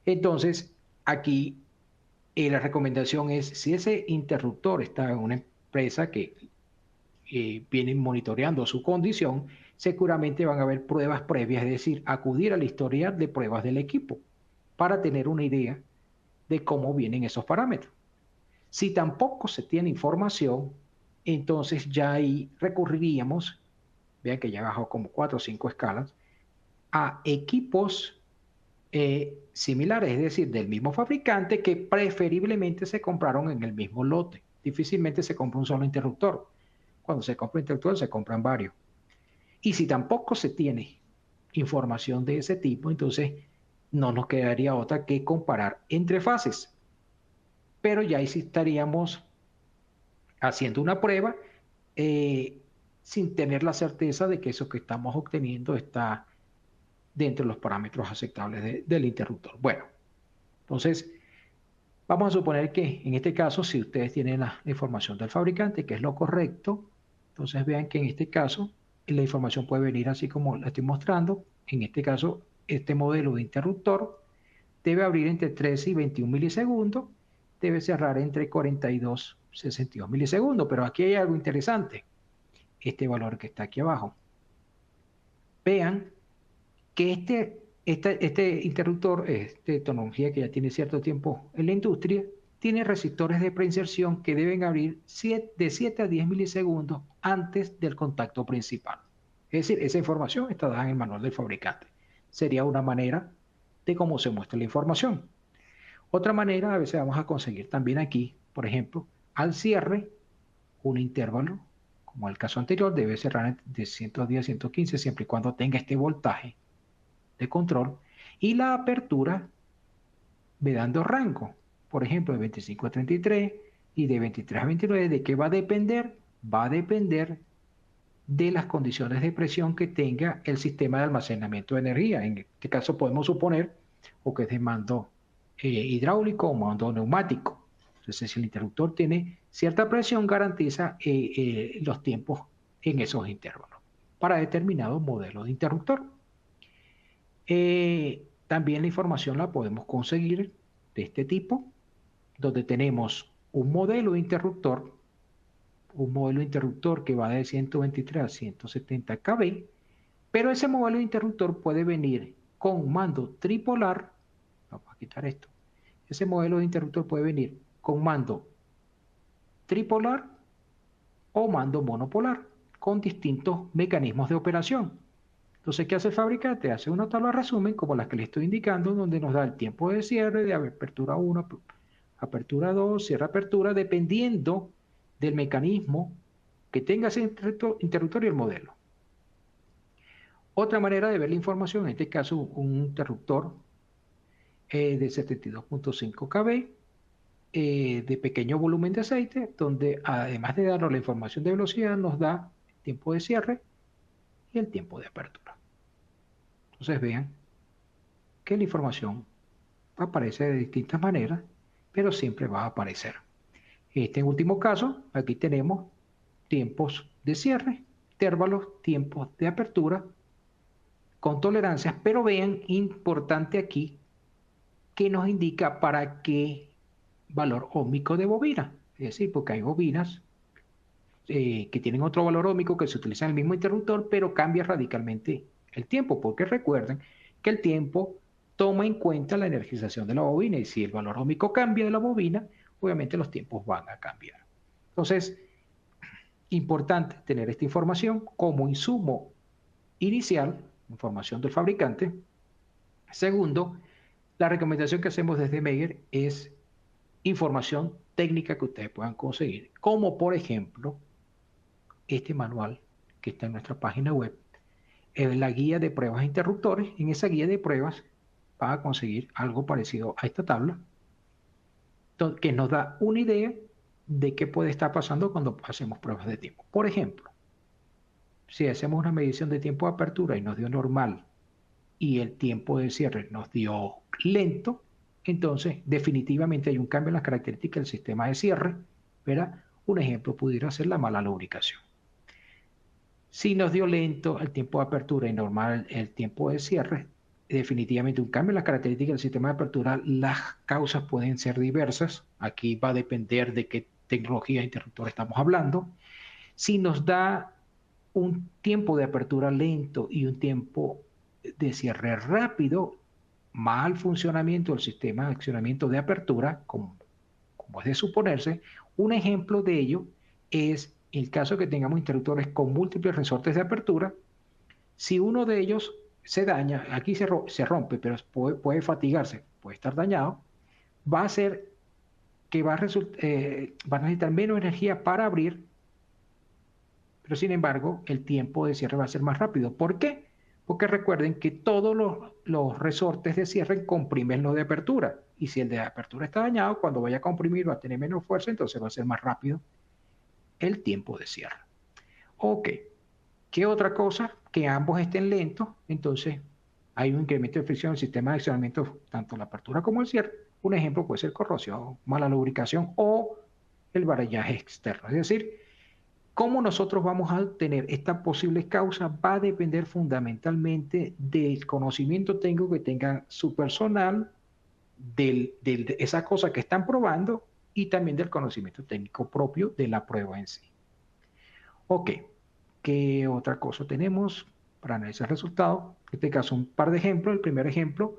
Entonces, aquí la recomendación es, si ese interruptor está en una empresa que viene monitoreando su condición, seguramente van a haber pruebas previas, es decir, acudir al historial de pruebas del equipo para tener una idea de cómo vienen esos parámetros. Si tampoco se tiene información, entonces ya ahí recurriríamos, vean que ya bajó como 4 o 5 escalas, a equipos similares, es decir, del mismo fabricante que preferiblemente se compraron en el mismo lote. Difícilmente se compra un solo interruptor. Cuando se compra un interruptor se compran varios. Y si tampoco se tiene información de ese tipo, entonces no nos quedaría otra que comparar entre fases. Pero ya ahí sí estaríamos haciendo una prueba sin tener la certeza de que eso que estamos obteniendo está dentro de los parámetros aceptables del interruptor. Bueno, entonces vamos a suponer que en este caso, si ustedes tienen la información del fabricante, que es lo correcto, entonces vean que en este caso la información puede venir así como la estoy mostrando. En este caso, este modelo de interruptor debe abrir entre 13 y 21 milisegundos, debe cerrar entre 42 y 62 milisegundos, pero aquí hay algo interesante, este valor que está aquí abajo. Vean que este interruptor, esta tecnología que ya tiene cierto tiempo en la industria, tiene resistores de preinserción que deben abrir de 7 a 10 milisegundos antes del contacto principal. Es decir, esa información está dada en el manual del fabricante. Sería una manera de cómo se muestra la información. Otra manera, a veces vamos a conseguir también aquí, por ejemplo, al cierre, un intervalo, como el caso anterior, debe cerrar de 110 a 115 siempre y cuando tenga este voltaje de control, y la apertura me dando rango, por ejemplo, de 25 a 33 y de 23 a 29. ¿De qué va a depender? Va a depender de las condiciones de presión que tenga el sistema de almacenamiento de energía. En este caso podemos suponer o que es de mando hidráulico o mando neumático. Entonces, si el interruptor tiene cierta presión, garantiza los tiempos en esos intervalos para determinado modelo de interruptor. También la información la podemos conseguir de este tipo, donde tenemos un modelo de interruptor que va de 123 a 170 kV, pero ese modelo de interruptor puede venir con mando tripolar. Vamos a quitar esto. Ese modelo de interruptor puede venir con mando tripolar o mando monopolar, con distintos mecanismos de operación. Entonces, ¿qué hace el fabricante? Hace una tabla de resumen, como las que le estoy indicando, donde nos da el tiempo de cierre de apertura 1, apertura 2, cierre apertura, dependiendo del mecanismo que tenga ese interruptor y el modelo. Otra manera de ver la información, en este caso un interruptor de 72.5 kV, de pequeño volumen de aceite, donde además de darnos la información de velocidad, nos da el tiempo de cierre y el tiempo de apertura. Entonces vean que la información aparece de distintas maneras, pero siempre va a aparecer. En último caso, aquí tenemos tiempos de cierre, intervalos, tiempos de apertura con tolerancias, pero vean, importante aquí, que nos indica para qué valor óhmico de bobina. Es decir, porque hay bobinas que tienen otro valor óhmico que se utiliza en el mismo interruptor, pero cambia radicalmente el tiempo, porque recuerden que el tiempo toma en cuenta la energización de la bobina, y si el valor óhmico cambia de la bobina, obviamente los tiempos van a cambiar. Entonces, importante tener esta información como insumo inicial, información del fabricante. Segundo, la recomendación que hacemos desde Meyer es información técnica que ustedes puedan conseguir, como por ejemplo este manual que está en nuestra página web, la guía de pruebas de interruptores. En esa guía de pruebas van a conseguir algo parecido a esta tabla, que nos da una idea de qué puede estar pasando cuando hacemos pruebas de tiempo. Por ejemplo, si hacemos una medición de tiempo de apertura y nos dio normal y el tiempo de cierre nos dio lento, entonces definitivamente hay un cambio en las características del sistema de cierre, ¿verdad? Un ejemplo pudiera ser la mala lubricación. Si nos dio lento el tiempo de apertura y normal el tiempo de cierre, definitivamente un cambio en las características del sistema de apertura. Las causas pueden ser diversas. Aquí va a depender de qué tecnología de interruptor estamos hablando. Si nos da un tiempo de apertura lento y un tiempo de cierre rápido, mal funcionamiento del sistema de accionamiento de apertura, como es de suponerse. Un ejemplo de ello es el caso que tengamos interruptores con múltiples resortes de apertura. Si uno de ellos se daña, aquí se rompe, pero puede fatigarse, puede estar dañado, va a ser que va a necesitar menos energía para abrir, pero sin embargo el tiempo de cierre va a ser más rápido. ¿Por qué? Porque recuerden que todos los resortes de cierre comprimen los de apertura, y si el de apertura está dañado, cuando vaya a comprimir va a tener menos fuerza, entonces va a ser más rápido el tiempo de cierre. Ok, ¿qué otra cosa? Que ambos estén lentos, entonces hay un incremento de fricción en el sistema de accionamiento, tanto la apertura como el cierre. Un ejemplo puede ser corrosión, mala lubricación o el varillaje externo. Es decir, cómo nosotros vamos a tener estas posibles causas va a depender fundamentalmente del conocimiento técnico que tenga su personal, de esa cosa que están probando, y también del conocimiento técnico propio de la prueba en sí. Ok, ¿qué otra cosa tenemos para analizar resultados? En este caso, un par de ejemplos. El primer ejemplo,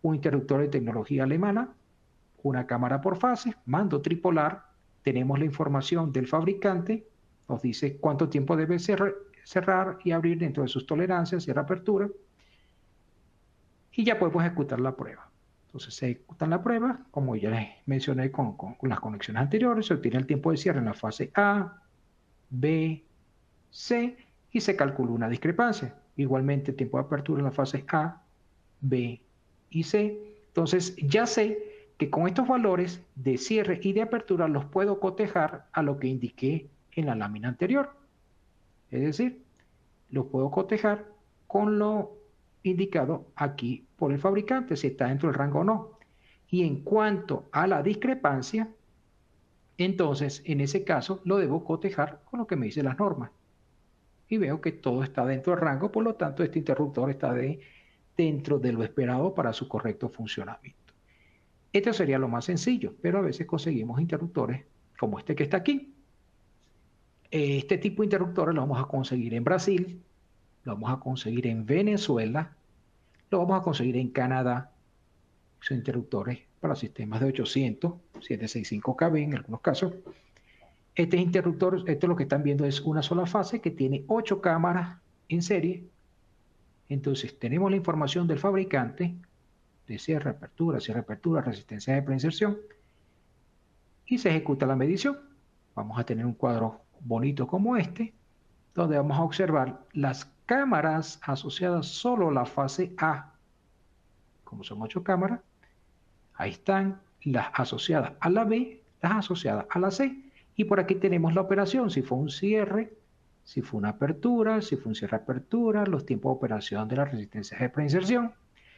un interruptor de tecnología alemana, una cámara por fase, mando tripolar. Tenemos la información del fabricante, nos dice cuánto tiempo debe cerrar y abrir dentro de sus tolerancias, cierre apertura, y ya podemos ejecutar la prueba. Entonces se ejecuta la prueba, como ya les mencioné con las conexiones anteriores, se obtiene el tiempo de cierre en la fase A, B, C, y se calcula una discrepancia. Igualmente, tiempo de apertura en la fase A, B y C. Entonces, ya sé que con estos valores de cierre y de apertura los puedo cotejar a lo que indiqué en la lámina anterior. Es decir, los puedo cotejar con lo indicado aquí por el fabricante, si está dentro del rango o no. Y en cuanto a la discrepancia, Entonces, en ese caso, lo debo cotejar con lo que me dicen las normas. Y veo que todo está dentro del rango, por lo tanto, este interruptor está dentro de lo esperado para su correcto funcionamiento. Esto sería lo más sencillo, pero a veces conseguimos interruptores como este que está aquí. Este tipo de interruptores lo vamos a conseguir en Brasil, lo vamos a conseguir en Venezuela, lo vamos a conseguir en Canadá. Son interruptores para sistemas de 800, 765 kV en algunos casos. Este interruptor, esto lo que están viendo es una sola fase que tiene 8 cámaras en serie. Entonces tenemos la información del fabricante de cierre, apertura, resistencia de preinserción y se ejecuta la medición. Vamos a tener un cuadro bonito como este, donde vamos a observar las cámaras asociadas solo a la fase A. Como son 8 cámaras, ahí están las asociadas a la B, las asociadas a la C. Y por aquí tenemos la operación, si fue un cierre, si fue una apertura, si fue un cierre-apertura, los tiempos de operación de las resistencias de preinserción.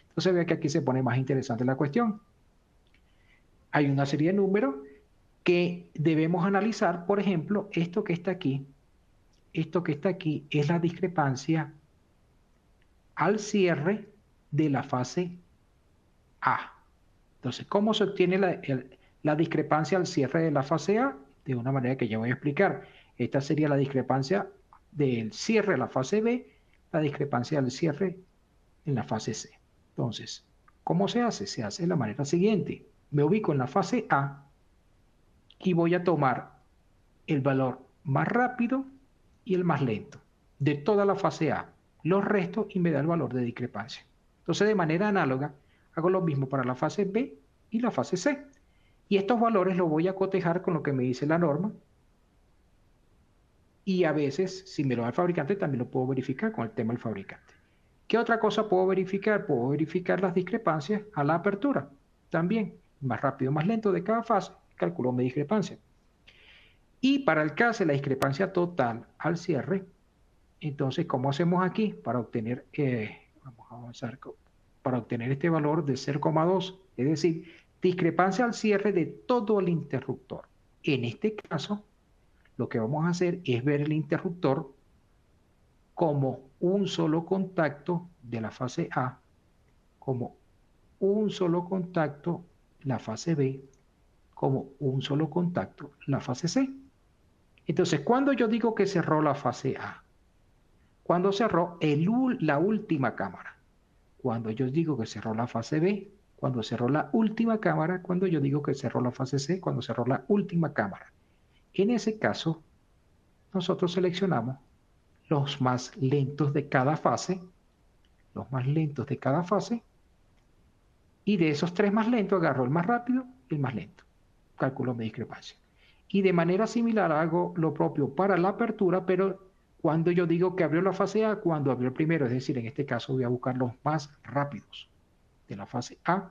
Entonces ve que aquí se pone más interesante la cuestión. Hay una serie de números que debemos analizar. Por ejemplo, esto que está aquí es la discrepancia al cierre de la fase A. Entonces, ¿cómo se obtiene la discrepancia al cierre de la fase A? De una manera que ya voy a explicar. Esta sería la discrepancia del cierre de la fase B, la discrepancia del cierre en la fase C. Entonces, ¿cómo se hace? Se hace de la manera siguiente. Me ubico en la fase A y voy a tomar el valor más rápido y el más lento de toda la fase A, los restos y me da el valor de discrepancia. Entonces, de manera análoga, hago lo mismo para la fase B y la fase C. Y estos valores los voy a cotejar con lo que me dice la norma. Y a veces, si me lo da el fabricante, también lo puedo verificar con el tema del fabricante. ¿Qué otra cosa puedo verificar? Puedo verificar las discrepancias a la apertura. También, más rápido, más lento de cada fase, calculo mi discrepancia. Y para el caso de la discrepancia total al cierre, entonces, ¿cómo hacemos aquí para obtener, vamos a avanzar, para obtener este valor de 0,2? Es decir, discrepancia al cierre de todo el interruptor. En este caso, lo que vamos a hacer es ver el interruptor como un solo contacto de la fase A, como un solo contacto la fase B, como un solo contacto la fase C. Entonces, cuando yo digo que cerró la fase A, cuando cerró la última cámara, cuando yo digo que cerró la fase B, cuando cerró la última cámara, cuando yo digo que cerró la fase C, cuando cerró la última cámara. En ese caso, nosotros seleccionamos los más lentos de cada fase, los más lentos de cada fase, y de esos 3 más lentos agarro el más rápido y el más lento. Calculo mi discrepancia. Y de manera similar hago lo propio para la apertura, pero cuando yo digo que abrió la fase A, cuando abrió el primero, es decir, en este caso voy a buscar los más rápidos de la fase A,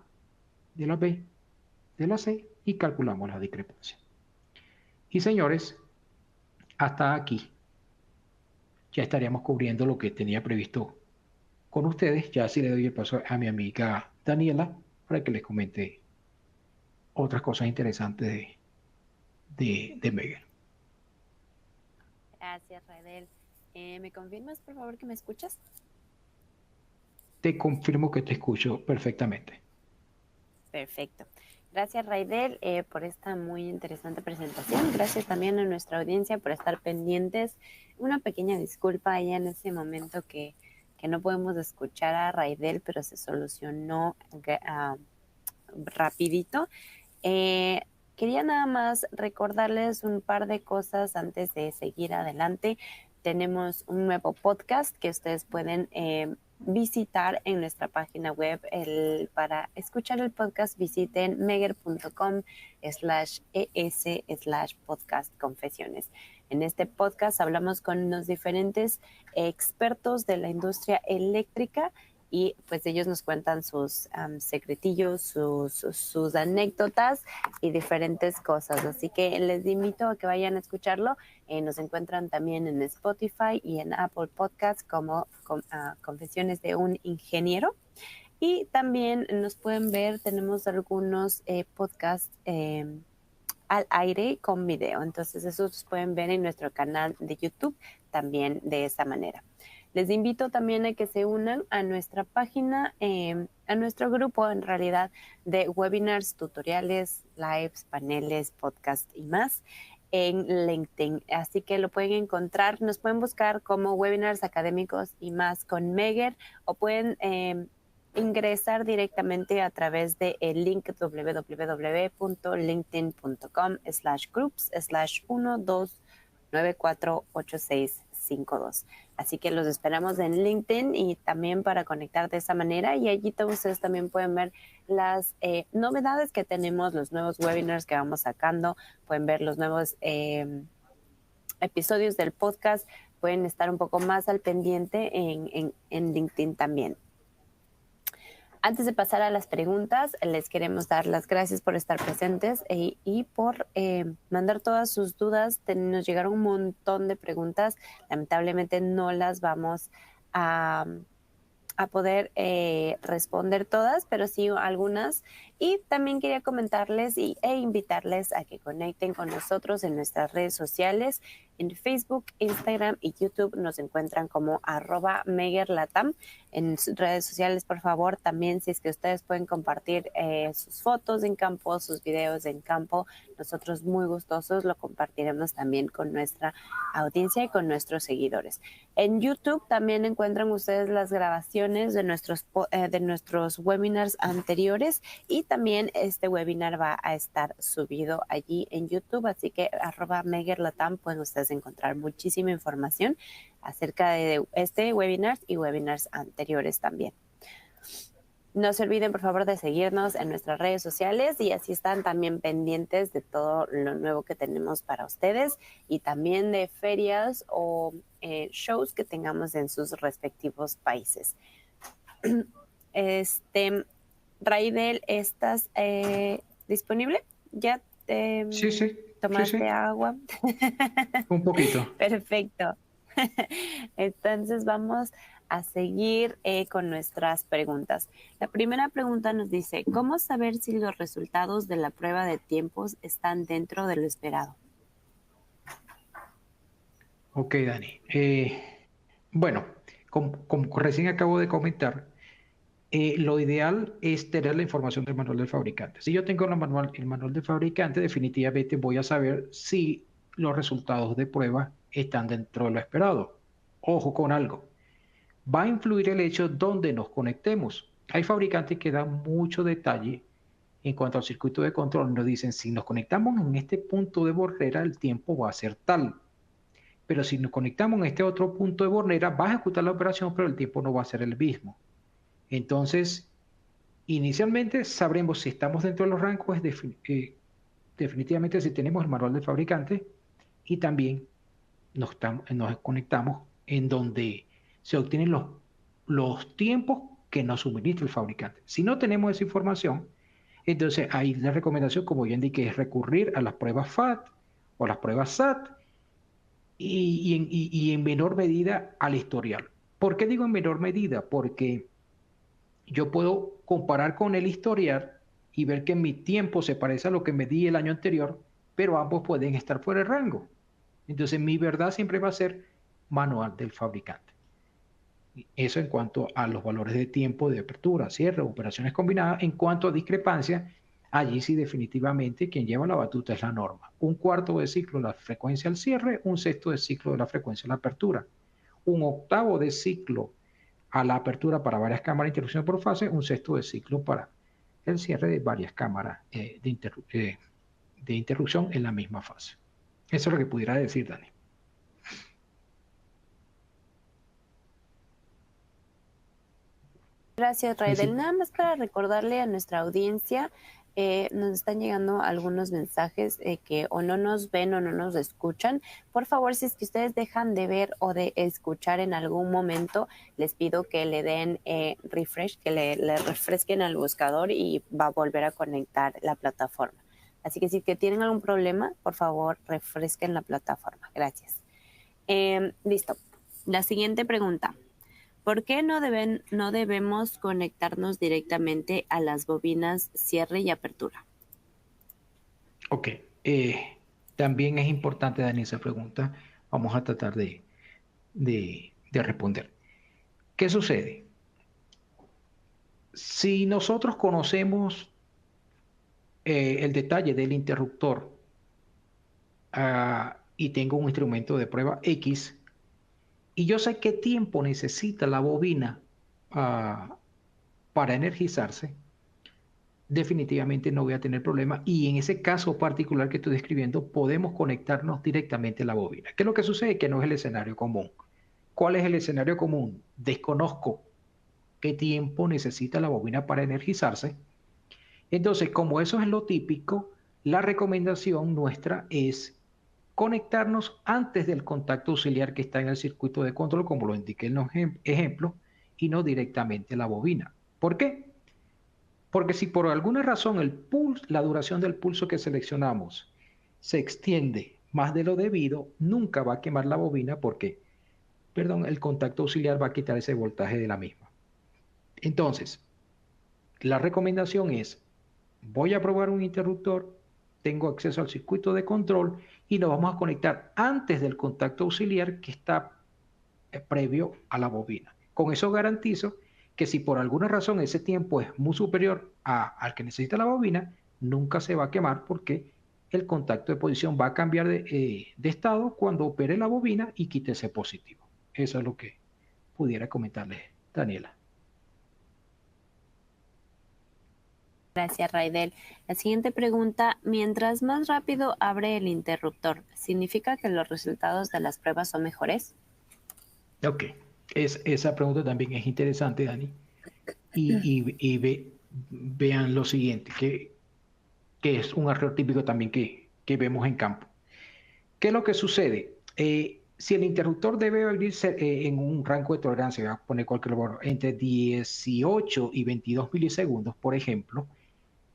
de la B, de la C y calculamos la discrepancia. Y señores, hasta aquí ya estaríamos cubriendo lo que tenía previsto con ustedes. Ya así le doy el paso a mi amiga Daniela para que les comente otras cosas interesantes de Megan. Gracias, Raidel. ¿Me confirmas, por favor, que me escuchas? Te confirmo que te escucho perfectamente. Perfecto. Gracias, Raidel, por esta muy interesante presentación. Gracias también a nuestra audiencia por estar pendientes. Una pequeña disculpa ahí en ese momento que no podemos escuchar a Raidel, pero se solucionó rapidito. Quería nada más recordarles un par de cosas antes de seguir adelante. Tenemos un nuevo podcast que ustedes pueden visitar en nuestra página web. Para escuchar el podcast visiten megger.com/es/podcast confesiones. En este podcast hablamos con los diferentes expertos de la industria eléctrica y pues ellos nos cuentan sus secretillos, sus anécdotas y diferentes cosas. Así que les invito a que vayan a escucharlo. Nos encuentran también en Spotify y en Apple Podcasts como Confesiones de un Ingeniero. Y también nos pueden ver, tenemos algunos podcasts al aire con video. Entonces, esos pueden ver en nuestro canal de YouTube también de esa manera. Les invito también a que se unan a nuestra página, a nuestro grupo en realidad de webinars, tutoriales, lives, paneles, podcast y más en LinkedIn. Así que lo pueden encontrar, nos pueden buscar como webinars académicos y más con Meguer, o pueden ingresar directamente a través del link www.linkedin.com/groups/12948652. Así que los esperamos en LinkedIn y también para conectar de esa manera, y allí ustedes también pueden ver las novedades que tenemos, los nuevos webinars que vamos sacando, pueden ver los nuevos episodios del podcast, pueden estar un poco más al pendiente en LinkedIn también. Antes de pasar a las preguntas, les queremos dar las gracias por estar presentes y por mandar todas sus dudas. Nos llegaron un montón de preguntas. Lamentablemente no las vamos a poder responder todas, pero sí algunas. Y también quería comentarles e invitarles a que conecten con nosotros en nuestras redes sociales. En Facebook, Instagram y YouTube nos encuentran como @megerlatam. En sus redes sociales, por favor, también si es que ustedes pueden compartir sus fotos en campo, sus videos en campo, nosotros muy gustosos lo compartiremos también con nuestra audiencia y con nuestros seguidores. En YouTube también encuentran ustedes las grabaciones de nuestros webinars anteriores, y también este webinar va a estar subido allí en YouTube, así que @megerlatam pueden ustedes encontrar muchísima información acerca de este webinar y webinars anteriores también. No se olviden, por favor, de seguirnos en nuestras redes sociales, y así están también pendientes de todo lo nuevo que tenemos para ustedes, y también de ferias o shows que tengamos en sus respectivos países. Raidel, ¿estás disponible? ¿Ya Sí, tomaste agua? un poquito. Perfecto. Entonces vamos a seguir con nuestras preguntas. La primera pregunta nos dice, ¿cómo saber si los resultados de la prueba de tiempos están dentro de lo esperado? Ok, Dani. Bueno, como recién acabo de comentar, lo ideal es tener la información del manual del fabricante. Si yo tengo el manual del fabricante, definitivamente voy a saber si los resultados de prueba están dentro de lo esperado. Ojo con algo. Va a influir el hecho donde nos conectemos. Hay fabricantes que dan mucho detalle en cuanto al circuito de control. Nos dicen, si nos conectamos en este punto de borrera, el tiempo va a ser tal. Pero si nos conectamos en este otro punto de borrera, va a ejecutar la operación, pero el tiempo no va a ser el mismo. Entonces, inicialmente sabremos si estamos dentro de los rangos, definitivamente si tenemos el manual del fabricante, y también nos conectamos en donde se obtienen los tiempos que nos suministra el fabricante. Si no tenemos esa información, entonces ahí la recomendación, como ya indiqué, es recurrir a las pruebas FAT o las pruebas SAT, y en menor medida al historial. ¿Por qué digo en menor medida? Porque yo puedo comparar con el historial y ver que mi tiempo se parece a lo que medí el año anterior, pero ambos pueden estar fuera de rango. Entonces mi verdad siempre va a ser manual del fabricante. Eso en cuanto a los valores de tiempo de apertura, cierre, operaciones combinadas. En cuanto a discrepancia, allí sí definitivamente quien lleva la batuta es la norma. Un cuarto de ciclo de la frecuencia al cierre, un sexto de ciclo de la frecuencia a la apertura, un octavo de ciclo a la apertura para varias cámaras de interrupción por fase, un sexto de ciclo para el cierre de varias cámaras de interrupción en la misma fase. Eso es lo que pudiera decir, Dani. Gracias, Raidel. Nada más para recordarle a nuestra audiencia, nos están llegando algunos mensajes que o no nos ven o no nos escuchan. Por favor, si es que ustedes dejan de ver o de escuchar en algún momento, les pido que le den refresh, que le refresquen al buscador, y va a volver a conectar la plataforma. Así que si que tienen algún problema, por favor, refresquen la plataforma. Gracias. Listo. La siguiente pregunta. ¿Por qué no debemos conectarnos directamente a las bobinas cierre y apertura? Ok, Eh, También es importante, Dani, esa pregunta. Vamos a tratar de responder. ¿Qué sucede? Si nosotros conocemos el detalle del interruptor y tengo un instrumento de prueba X, y yo sé qué tiempo necesita la bobina ah, para energizarse, definitivamente no voy a tener problema. Y en ese caso particular que estoy describiendo, podemos conectarnos directamente a la bobina. ¿Qué es lo que sucede? Que no es el escenario común. ¿Cuál es el escenario común? Desconozco qué tiempo necesita la bobina para energizarse. Entonces, como eso es lo típico, la recomendación nuestra es conectarnos antes del contacto auxiliar que está en el circuito de control, como lo indiqué en los ejemplos, y no directamente a la bobina. ¿Por qué? Porque si por alguna razón la duración del pulso que seleccionamos se extiende más de lo debido, nunca va a quemar la bobina porque, perdón, el contacto auxiliar va a quitar ese voltaje de la misma. Entonces, la recomendación es, voy a probar un interruptor, tengo acceso al circuito de control y nos vamos a conectar antes del contacto auxiliar que está previo a la bobina. Con eso garantizo que si por alguna razón ese tiempo es muy superior al que necesita la bobina, nunca se va a quemar porque el contacto de posición va a cambiar de estado cuando opere la bobina y quite ese positivo. Eso es lo que pudiera comentarles, Daniela. Gracias, Raidel. La siguiente pregunta, mientras más rápido abre el interruptor, ¿significa que los resultados de las pruebas son mejores? Ok, esa pregunta también es interesante, Dani. Vean lo siguiente, que es un error típico también que vemos en campo. ¿Qué es lo que sucede? Si el interruptor debe abrirse en un rango de tolerancia, voy a poner cualquier valor, entre 18 y 22 milisegundos, por ejemplo,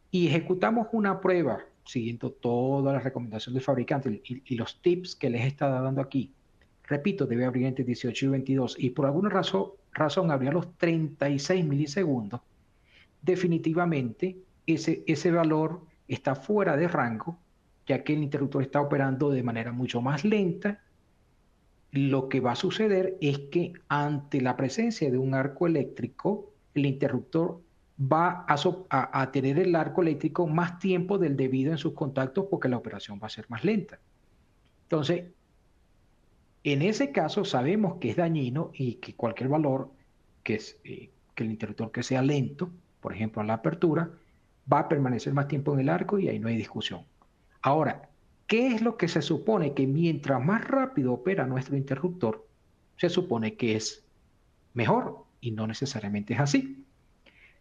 y ejecutamos una prueba siguiendo todas las recomendaciones del fabricante y los tips que les he estado dando aquí. Repito, debe abrir entre 18 y 22 y por alguna razón abrió a los 36 milisegundos, definitivamente ese valor está fuera de rango, ya que el interruptor está operando de manera mucho más lenta. Lo que va a suceder es que ante la presencia de un arco eléctrico, el interruptor va a tener el arco eléctrico más tiempo del debido en sus contactos porque la operación va a ser más lenta. Entonces, en ese caso sabemos que es dañino y que cualquier valor que el interruptor que sea lento, por ejemplo, a la apertura, va a permanecer más tiempo en el arco y ahí no hay discusión. Ahora, ¿qué es lo que se supone que mientras más rápido opera nuestro interruptor, se supone que es mejor? Y no necesariamente es así.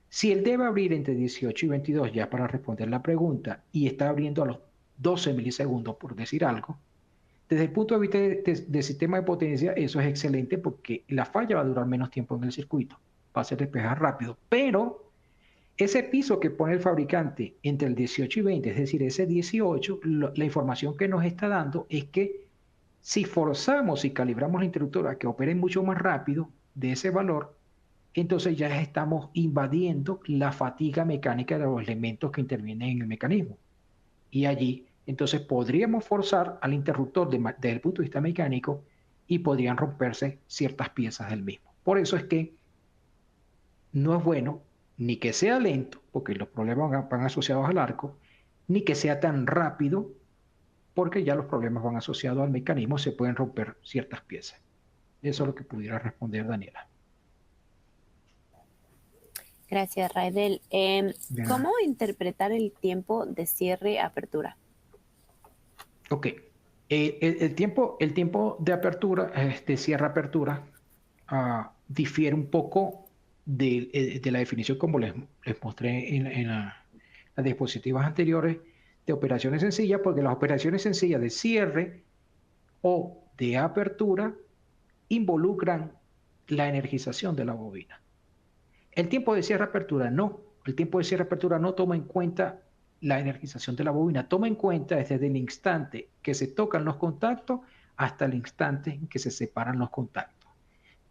Si él debe abrir entre 18 y 22, ya para responder la pregunta, y está abriendo a los 12 milisegundos, por decir algo, desde el punto de vista de sistema de potencia, eso es excelente porque la falla va a durar menos tiempo en el circuito, va a ser despejar rápido, pero ese piso que pone el fabricante entre el 18 y 20, es decir, ese 18, la información que nos está dando es que si forzamos y calibramos la interruptora a que opere mucho más rápido de ese valor, entonces ya estamos invadiendo la fatiga mecánica de los elementos que intervienen en el mecanismo. Y allí, entonces, podríamos forzar al interruptor desde el punto de vista mecánico y podrían romperse ciertas piezas del mismo. Por eso es que no es bueno ni que sea lento, porque los problemas van asociados al arco, ni que sea tan rápido, porque ya los problemas van asociados al mecanismo, se pueden romper ciertas piezas. Eso es lo que pudiera responder Daniela. Gracias, Raidel. Ya. ¿Cómo interpretar el tiempo de cierre-apertura? Ok. El tiempo de apertura, de cierre-apertura, difiere un poco de la definición como les mostré en las diapositivas anteriores de operaciones sencillas, porque las operaciones sencillas de cierre o de apertura involucran la energización de la bobina. El tiempo de cierre-apertura no. El tiempo de cierre-apertura no toma en cuenta la energización de la bobina. Toma en cuenta desde el instante que se tocan los contactos hasta el instante en que se separan los contactos.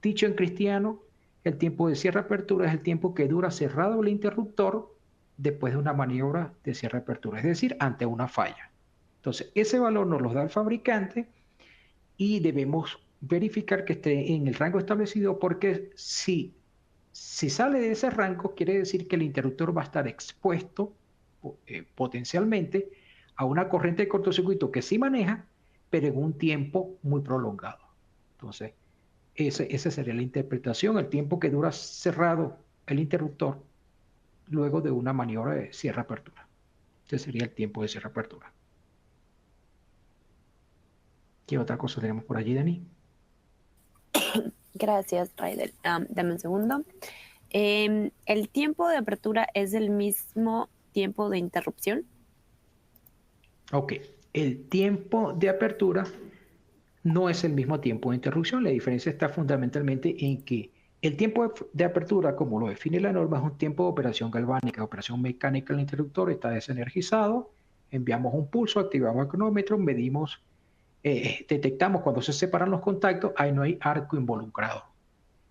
Dicho en cristiano, el tiempo de cierre-apertura es el tiempo que dura cerrado el interruptor después de una maniobra de cierre-apertura, es decir, ante una falla. Entonces, ese valor nos lo da el fabricante y debemos verificar que esté en el rango establecido, porque si sale de ese rango, quiere decir que el interruptor va a estar expuesto potencialmente a una corriente de cortocircuito que sí maneja, pero en un tiempo muy prolongado. Entonces, esa sería la interpretación, el tiempo que dura cerrado el interruptor luego de una maniobra de cierre-apertura. Ese sería el tiempo de cierre-apertura. ¿Qué otra cosa tenemos por allí, Dani? Gracias, Raidel. Dame un segundo. ¿El tiempo de apertura es el mismo tiempo de interrupción? Ok, el tiempo de apertura no es el mismo tiempo de interrupción. La diferencia está fundamentalmente en que el tiempo de apertura, como lo define la norma, es un tiempo de operación galvánica, operación mecánica del interruptor, está desenergizado, enviamos un pulso, activamos el cronómetro, medimos, detectamos cuando se separan los contactos, ahí no hay arco involucrado.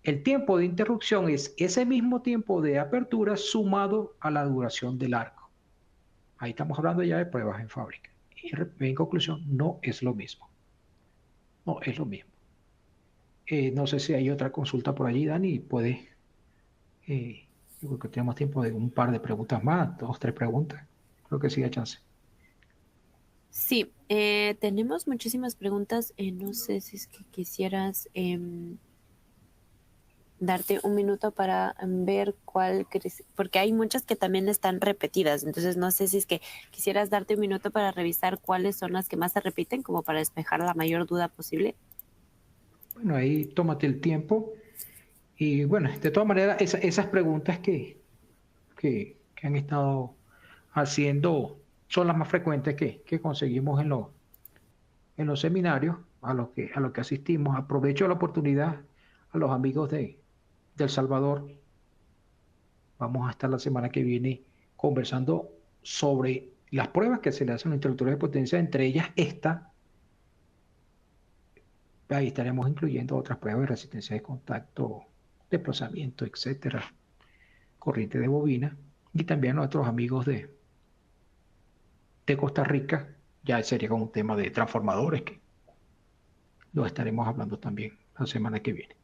El tiempo de interrupción es ese mismo tiempo de apertura sumado a la duración del arco. Ahí estamos hablando ya de pruebas en fábrica. Y en conclusión, no es lo mismo. No es lo mismo. No sé si hay otra consulta por allí, Dani. Puede, yo creo que tenemos tiempo de un par de preguntas más, dos, tres preguntas. Creo que sí hay chance. Sí, tenemos muchísimas preguntas. No sé si es que quisieras darte un minuto para ver cuál, porque hay muchas que también están repetidas. Entonces, no sé si es que quisieras darte un minuto para revisar cuáles son las que más se repiten, como para despejar la mayor duda posible. Bueno, ahí tómate el tiempo. Y bueno, de todas maneras, esas preguntas que han estado haciendo son las más frecuentes que conseguimos en los seminarios a los que asistimos. Aprovecho la oportunidad a los amigos de El Salvador. Vamos a estar la semana que viene conversando sobre las pruebas que se le hacen a los interruptores de potencia, entre ellas esta. Ahí estaremos incluyendo otras pruebas de resistencia de contacto, desplazamiento, etcétera, corriente de bobina, y también nuestros amigos de Costa Rica. Ya sería con un tema de transformadores que lo estaremos hablando también la semana que viene.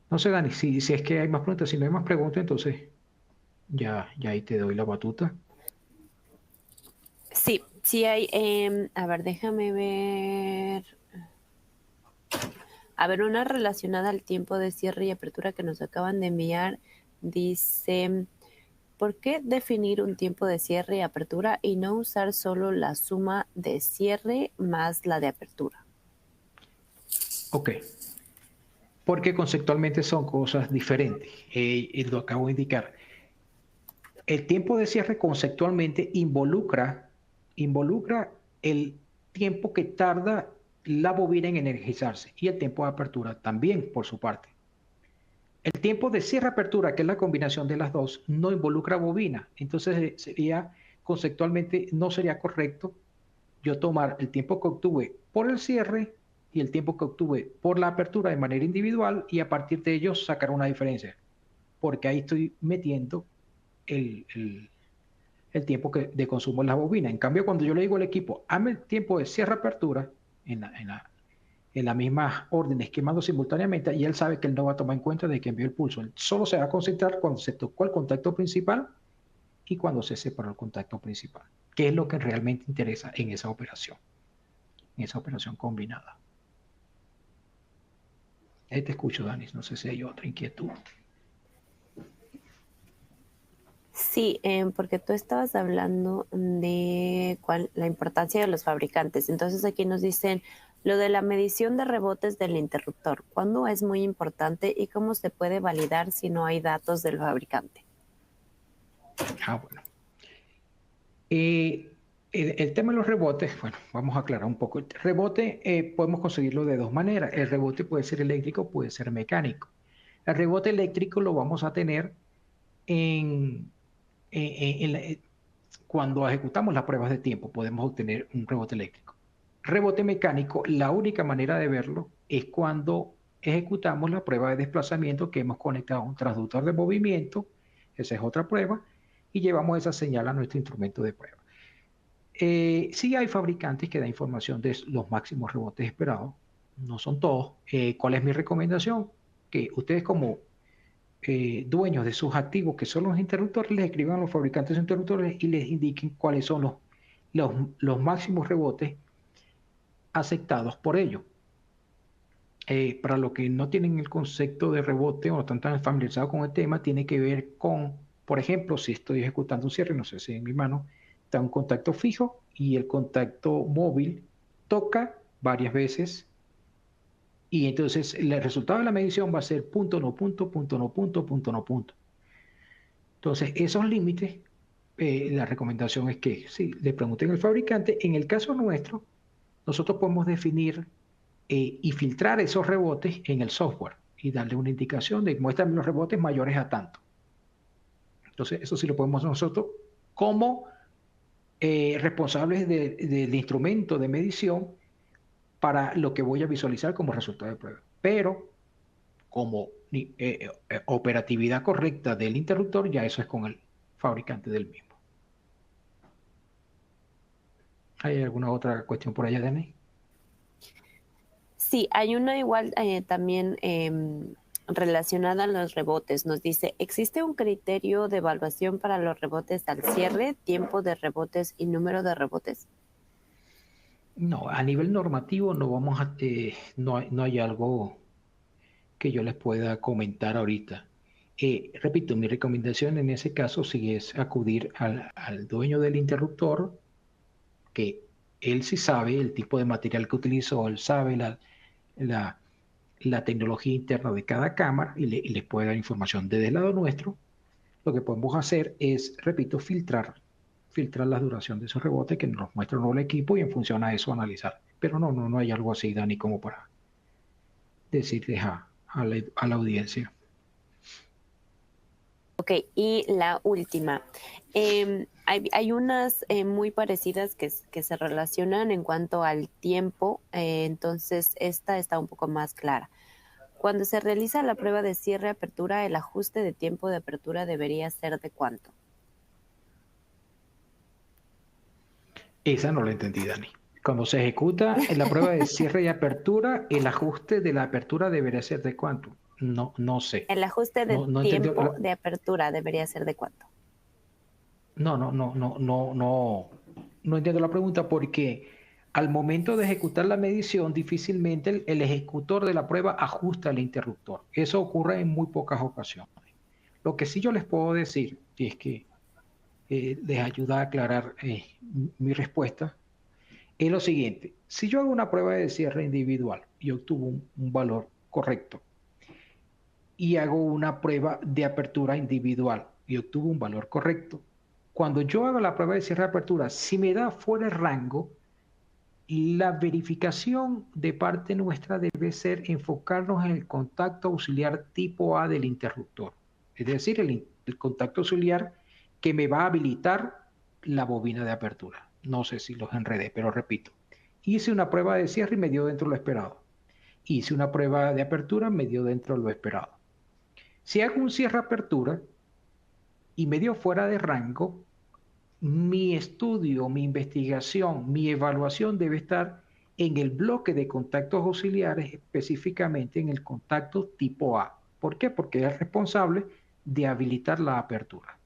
No sé, Dani, si es que hay más preguntas, si no hay más preguntas, entonces ya ahí te doy la batuta. Sí, sí hay. A ver, déjame ver. A ver, una relacionada al tiempo de cierre y apertura que nos acaban de enviar. Dice, ¿por qué definir un tiempo de cierre y apertura y no usar solo la suma de cierre más la de apertura? Ok, porque conceptualmente son cosas diferentes. Y lo acabo de indicar. El tiempo de cierre conceptualmente involucra el tiempo que tarda la bobina en energizarse y el tiempo de apertura también, por su parte. El tiempo de cierre-apertura, que es la combinación de las dos, no involucra bobina. Entonces conceptualmente, no sería correcto yo tomar el tiempo que obtuve por el cierre y el tiempo que obtuve por la apertura de manera individual y a partir de ellos sacar una diferencia. Porque ahí estoy metiendo el, el, el tiempo de consumo en la bobina. En cambio, cuando yo le digo al equipo, hazme el tiempo de cierre-apertura en las mismas órdenes quemando simultáneamente, y él sabe que él no va a tomar en cuenta de que envió el pulso. Él solo se va a concentrar cuando se tocó el contacto principal y cuando se separó el contacto principal, que es lo que realmente interesa en esa operación combinada. Ahí te escucho, Dani. No sé si hay otra inquietud. Sí, porque tú estabas hablando de la importancia de los fabricantes. Entonces aquí nos dicen lo de la medición de rebotes del interruptor. ¿Cuándo es muy importante y cómo se puede validar si no hay datos del fabricante? Bueno. El tema de los rebotes, bueno, vamos a aclarar un poco. El rebote podemos conseguirlo de dos maneras. El rebote puede ser eléctrico, puede ser mecánico. El rebote eléctrico lo vamos a tener en, cuando ejecutamos las pruebas de tiempo, podemos obtener un rebote eléctrico. Rebote mecánico, la única manera de verlo es cuando ejecutamos la prueba de desplazamiento que hemos conectado a un transductor de movimiento, esa es otra prueba, y llevamos esa señal a nuestro instrumento de prueba. Sí hay fabricantes que dan información de los máximos rebotes esperados, no son todos. ¿Cuál es mi recomendación? Que ustedes como dueños de sus activos, que son los interruptores, les escriban a los fabricantes de interruptores y les indiquen cuáles son los máximos rebotes aceptados por ellos. Para los que no tienen el concepto de rebote o no están tan familiarizados con el tema, tiene que ver con, por ejemplo, si estoy ejecutando un cierre, no sé si en mi mano está un contacto fijo y el contacto móvil toca varias veces y entonces el resultado de la medición va a ser punto no punto, punto no punto, punto no punto. Entonces, esos límites, la recomendación es que sí, le pregunten al fabricante. En el caso nuestro, nosotros podemos definir y filtrar esos rebotes en el software y darle una indicación de muéstrame los rebotes mayores a tanto. Entonces, eso sí lo podemos nosotros como responsables del instrumento de medición para lo que voy a visualizar como resultado de prueba. Pero como operatividad correcta del interruptor, ya eso es con el fabricante del mismo. ¿Hay alguna otra cuestión por allá, Dani? Sí, hay una igual también relacionada a los rebotes. Nos dice, ¿existe un criterio de evaluación para los rebotes al cierre, tiempo de rebotes y número de rebotes? No, a nivel normativo no vamos a, no hay algo que yo les pueda comentar ahorita. Repito, mi recomendación en ese caso sí es acudir al dueño del interruptor, que él sí sabe el tipo de material que utilizó, él sabe la, la tecnología interna de cada cámara y les puede dar información. Desde el lado nuestro, lo que podemos hacer es, repito, filtrar la duración de esos rebotes que nos muestra el equipo y en función a eso analizar. Pero no hay algo así, Dani, como para decirles a la audiencia. Ok, y la última. Hay unas muy parecidas que se relacionan en cuanto al tiempo, entonces esta está un poco más clara. Cuando se realiza la prueba de cierre-apertura, el ajuste de tiempo de apertura debería ser de cuánto. Esa no la entendí, Dani. Cuando se ejecuta en la prueba de cierre y apertura, el ajuste de la apertura debería ser de cuánto. No sé. El ajuste de No entendió. tiempo de apertura debería ser de cuánto. No entiendo la pregunta porque al momento de ejecutar la medición, difícilmente el ejecutor de la prueba ajusta el interruptor. Eso ocurre en muy pocas ocasiones. Lo que sí yo les puedo decir, y es que les ayuda a aclarar mi respuesta, es lo siguiente. Si yo hago una prueba de cierre individual y obtuvo un valor correcto y hago una prueba de apertura individual y obtuvo un valor correcto, cuando yo hago la prueba de cierre de apertura, si me da fuera de rango, la verificación de parte nuestra debe ser enfocarnos en el contacto auxiliar tipo A del interruptor. Es decir, el contacto auxiliar que me va a habilitar la bobina de apertura. No sé si los enredé, pero repito. Hice una prueba de cierre y me dio dentro de lo esperado. Hice una prueba de apertura, me dio dentro de lo esperado. Si hago un cierre-apertura y me dio fuera de rango, mi estudio, mi investigación, mi evaluación debe estar en el bloque de contactos auxiliares, específicamente en el contacto tipo A. ¿Por qué? Porque es responsable de habilitar la apertura.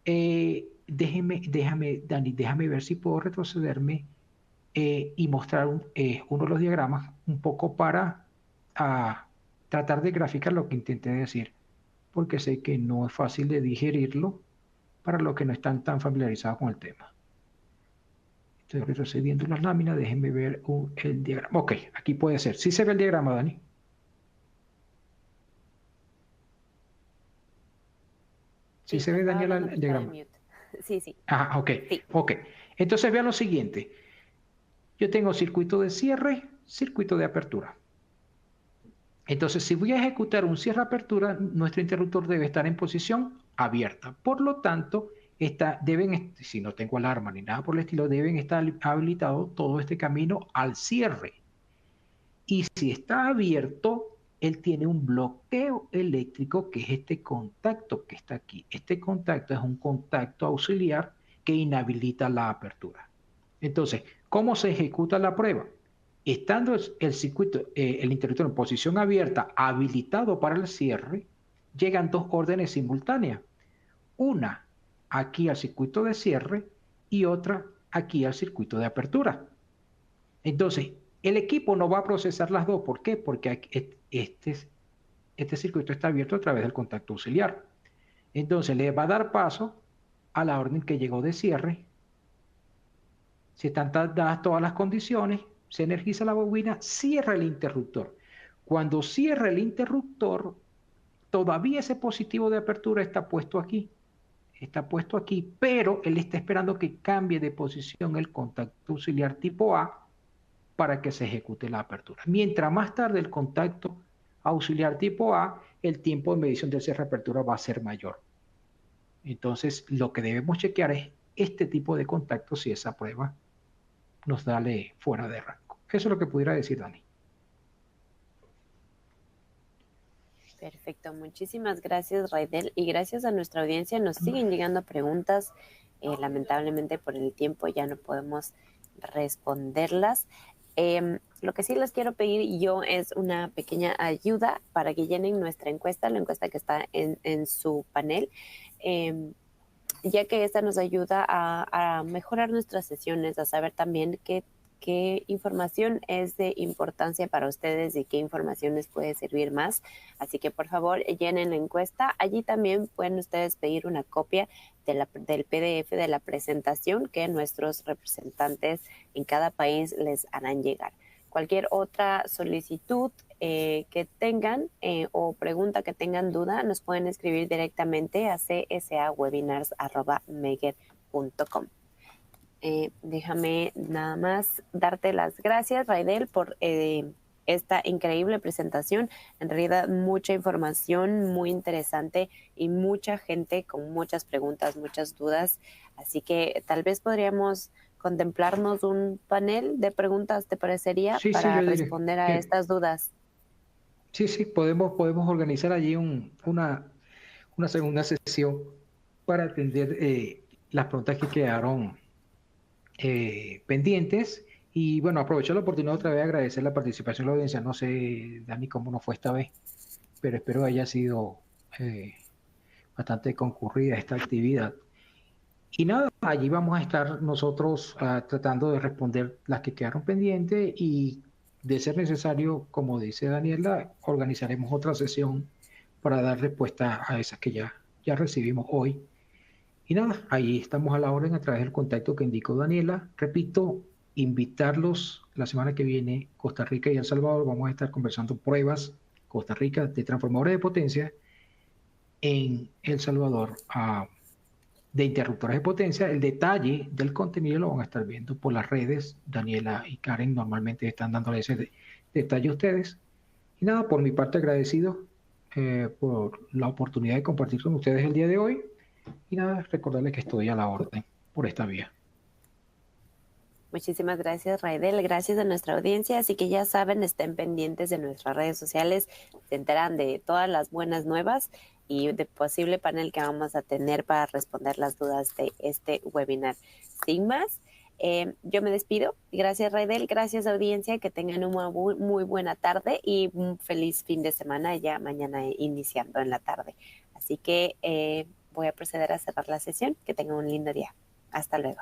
Dani, déjame ver si puedo retrocederme y mostrar uno de los diagramas un poco para tratar de graficar lo que intenté decir, porque sé que no es fácil de digerirlo para los que no están tan familiarizados con el tema. Estoy retrocediendo las láminas, déjenme ver el diagrama. Ok, aquí puede ser. ¿Sí se ve el diagrama, Dani? ¿Sí Sí, se ve, estaba Daniela, hablando, pero el estaba en diagrama? mute. Sí, sí, Ah, ok, sí. ok. Entonces vean lo siguiente. Yo tengo circuito de cierre, circuito de apertura. Entonces, si voy a ejecutar un cierre-apertura, nuestro interruptor debe estar en posición abierta. Por lo tanto, si no tengo alarma ni nada por el estilo, deben estar habilitados todo este camino al cierre. Y si está abierto, él tiene un bloqueo eléctrico, que es este contacto que está aquí. Este contacto es un contacto auxiliar que inhabilita la apertura. Entonces, ¿cómo se ejecuta la prueba? Estando el circuito, el interruptor en posición abierta, habilitado para el cierre, llegan dos órdenes simultáneas. Una aquí al circuito de cierre y otra aquí al circuito de apertura. Entonces, el equipo no va a procesar las dos. ¿Por qué? Porque este circuito está abierto a través del contacto auxiliar. Entonces, le va a dar paso a la orden que llegó de cierre. Si están dadas todas las condiciones, se energiza la bobina, cierra el interruptor. Cuando cierra el interruptor, todavía ese positivo de apertura está puesto aquí, pero él está esperando que cambie de posición el contacto auxiliar tipo A para que se ejecute la apertura. Mientras más tarde el contacto auxiliar tipo A, el tiempo de medición del cierre de apertura va a ser mayor. Entonces, lo que debemos chequear es este tipo de contacto si esa prueba nos da fuera de rango. Eso es lo que pudiera decir Dani. Perfecto, muchísimas gracias, Raidel, y gracias a nuestra audiencia. Nos siguen llegando preguntas. Lamentablemente por el tiempo ya no podemos responderlas. Lo que sí les quiero pedir yo es una pequeña ayuda para que llenen nuestra encuesta, la encuesta que está en su panel, ya que esta nos ayuda a mejorar nuestras sesiones, a saber también qué información es de importancia para ustedes y qué información les puede servir más. Así que por favor llenen la encuesta. Allí también pueden ustedes pedir una copia del PDF de la presentación que nuestros representantes en cada país les harán llegar. Cualquier otra solicitud que tengan o pregunta que tengan duda, nos pueden escribir directamente a csawebinars@megger.com. Déjame nada más darte las gracias, Raidel, por esta increíble presentación. En realidad, mucha información muy interesante y mucha gente con muchas preguntas, muchas dudas. Así que tal vez podríamos contemplarnos un panel de preguntas, ¿te parecería? Sí, Para yo diré. responder a estas dudas. Sí, podemos organizar allí una segunda sesión para atender las preguntas que quedaron pendientes. Y bueno, aprovecho la oportunidad otra vez de agradecer la participación de la audiencia. No sé, Dani, cómo nos fue esta vez, pero espero que haya sido bastante concurrida esta actividad. Y nada, allí vamos a estar nosotros tratando de responder las que quedaron pendientes y de ser necesario, como dice Daniela, organizaremos otra sesión para dar respuesta a esas que ya recibimos hoy. Y nada, ahí estamos a la orden a través del contacto que indicó Daniela. Repito, invitarlos la semana que viene, Costa Rica y El Salvador, vamos a estar conversando pruebas, Costa Rica, de transformadores de potencia, en El Salvador, de interruptores de potencia. El detalle del contenido lo van a estar viendo por las redes. Daniela y Karen normalmente están dándole ese detalle a ustedes. Y nada, por mi parte agradecido por la oportunidad de compartir con ustedes el día de hoy. Y nada, recordarles que estoy a la orden por esta vía. Muchísimas gracias, Raidel. Gracias a nuestra audiencia. Así que ya saben, estén pendientes de nuestras redes sociales. Se enteran de todas las buenas nuevas y de posible panel que vamos a tener para responder las dudas de este webinar. Sin más, yo me despido. Gracias, Raidel. Gracias, audiencia. Que tengan una muy buena tarde y un feliz fin de semana ya mañana iniciando en la tarde. Así que voy a proceder a cerrar la sesión. Que tengan un lindo día. Hasta luego.